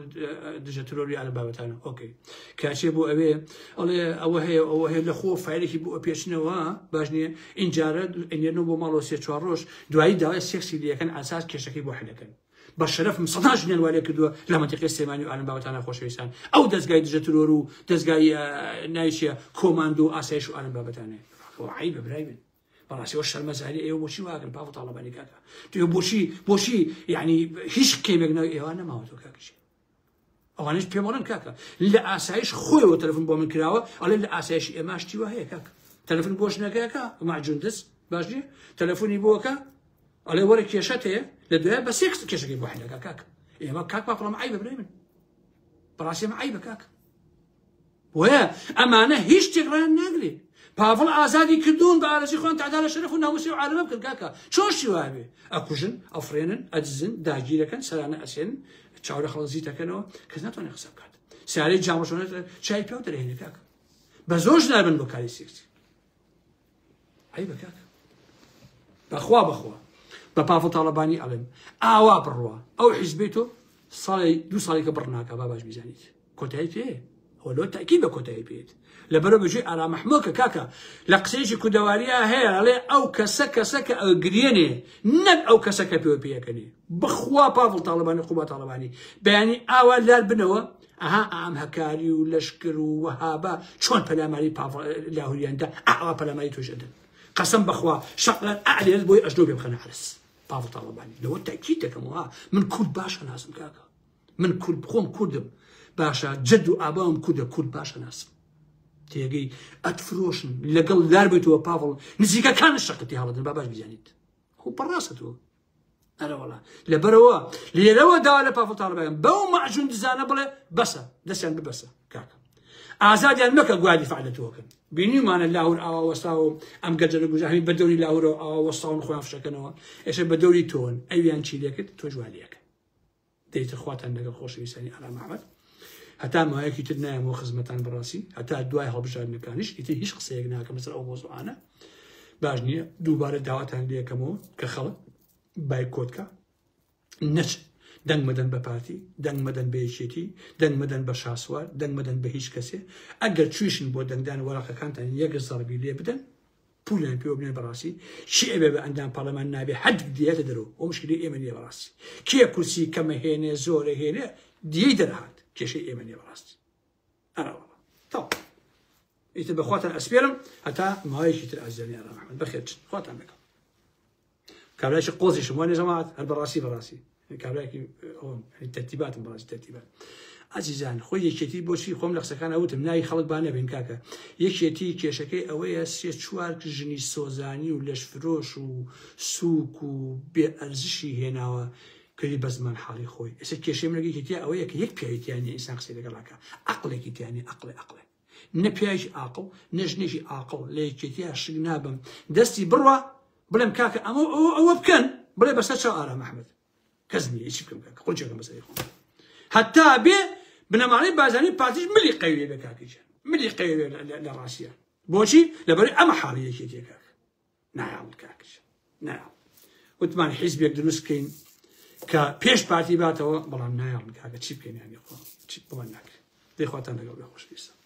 [SPEAKER 1] دژە ترۆری ئالە بابەتانە ئۆکەی کاچێ بۆ ئەوێ ئەڵێ ئەوە هەیە لە خۆ فایلێکی بۆ پێچنەوە باش نییە ئینجارە ئەنێنەوە بۆ ماڵەوە 3-4 ڕۆژ دوایی داوای سێکسی لەکەن ئاساس کێشەکەی بۆ حلەکەن بە شەرەف سەدا ژنیان وارێ کردووە لە مەنتیقی سلێمانی و ئالەم بابەتانە خۆشەویستان ئەو دەستگای دژە ترۆر و دەستگای نایچیە کۆماندۆ و ئاسایش و ئالەم بابەتانێ عیبە برای من بەڕاستیەوە شەرمەزاری ئێوە بۆچی واگەن پاڤڵ تاڵەبانی کاکە تو بۆچی یعنی هیچ کێمێک ئێوە نەماوەتەوە کاکەشی ئەوانش پێ بڵێن کاکە لە ئاسایش خۆیەوە تەلەفۆن بۆ من کراوە ئەڵێ لە ئاسایشی ئێمە شتی وا هەیە کاکە تەلەفۆن بۆ ژنەکەیەکە ماجون دەست باشی تەلەفۆنی بۆکە ئەڵێ وەرە کێشەت هەیە لە دوایە بە سێکس کێشەکەی بۆ حلەکە کاکە ئێمە کاک باپڵەم عیبە برای من بەڕاستی ئەمە عیبە کاکە وەیە ئەمانە هیچ شتێک ڕیان ناگرێ پاڤڵ ئازادی کردوون بە ئارەزی خۆیان تعدا لە شەرەف و ناموسی و عالەمە بکرد کاکە چۆن شتی وابێ ئەکوژن ئەفرێنن ئەدزن داگیرەکەن سەرانە ئەسێنن چاوەڕێ خەڵک تەکەنەوە کەس ناتوانێت قسە بکات سارەی جامەشۆنێت چای پێ دەرهێنێ کاکە بە زۆر نابن بۆ کاری سێکسی عیبە کاکە بەخوا بە پاڤڵ تاڵەبانی ئەڵێم ئاوا بڕوە ئەو حیزبێت تۆ ساڵی 2 ساڵێکە بڕناکە با باش بیزانیت کۆتایی پێ ئەوە لۆ تاکی بە کۆتایی پێێت لەبەرەوە بەجێ ئارام محەممەدکە کاکە لە قسەیەکی کودەواریە هەیە ئەڵێ ئەو کەسە کە ئەگرێنێ نەک ئەو کەسە کە پێوە پێەکەنێ بخوا پاڤڵ تاڵەبانی قوبا تاڵەبانی بەیانی ئاوا لار بنەوە ئەها ئام هەکاری و لەشکر و وەهابە چۆن پەلاماری لاهوریاندا ئاوا پەلاماری تۆشەدەن قسم بخوا شقلا أعلى بوي أجنبي بخنا عرس بافو طالباني لو تأكيد كم من كل باشا ناسم كاكا من كل بخوم كردم باشا جد وآباهم كرد باشا ناسم تيجي أتفروشن لقل لاربيتو بافل نزيكا كان الشقتي هذا باباش بجانيد هو براسته أنا والله لبروا ليروا داله بافل طالبان بو معجون دزانه بله بس دسان ببس كاكا آزاد يعني مكا قاعد يفعلته كان بيني ما أنا الله وصاو أم قدر نقول بدوري الله وصاو نخوان في شكنوا إيش بدوري تون أيام شيء ليك توجه عليك ديت إخواتنا نقول خوش بيساني على محمد حتى ما هيك تدنا مو خدمتان براسي حتى الدواء هالبجار مكانش يتي هيش قصة يجناك مثلا أو موضوع أنا باجني دوباره دعوتان ليه كمو كخلق بايكوتكا نش دنگ مدن بپارتی دنگ مدن بیشتی دنگ مدن بشاسوار دنگ مدن بهیچ کسی اگر چویشن بود دنگ دان ورقه کانتن یک ضربی لی بدن پولن پیوبنن براسی شیء به عندنا پارلمان نابی حد دیت درو و مشکلی ایمنی براسی کی کرسی کم هینه زور هینه دی درهات کی شیء ایمنی براسی انا والله طب ایت بخواتن اسپیرم حتی ماهیش ترازنی انا محمد بخیر خواتن بکن كابلاش قوزي شمواني جماعة البراسي براسي كابلاكي هون الترتيبات براسي ترتيبات عزيزان خوي يكتي بوشي خوم لخسكان اوت مناي خلق بانا بين كاكا يكتي كيشكي اويا سي شوار كجني سوزاني ولش فروش وسوق وبأرزشي هنا كلي بزمان حالي خوي اس كيشي من كيتي اويا كيك بيت يعني انسان خسي لك عقلك يعني عقل نبياش عقل نجنيش عقل ليكتي شغنابم دستي بروا بلام كاكا أو بكن بلا بس شاء محمد كزني إيش بكم كاكا قلت لكم بس يخون حتى بي بنماري بازاني باتيش ملي قوي بكاكيش ملي قوي لراسيا بوشي لبري أما حالية كي كاكا نعم كاكيش نعم وثمان حزب يقدروا كين كبيش باتي باتوا بلام نعم كاكا تشيب كين يعني خو تشيب بمنك دي خواتنا قبل خوش بيسا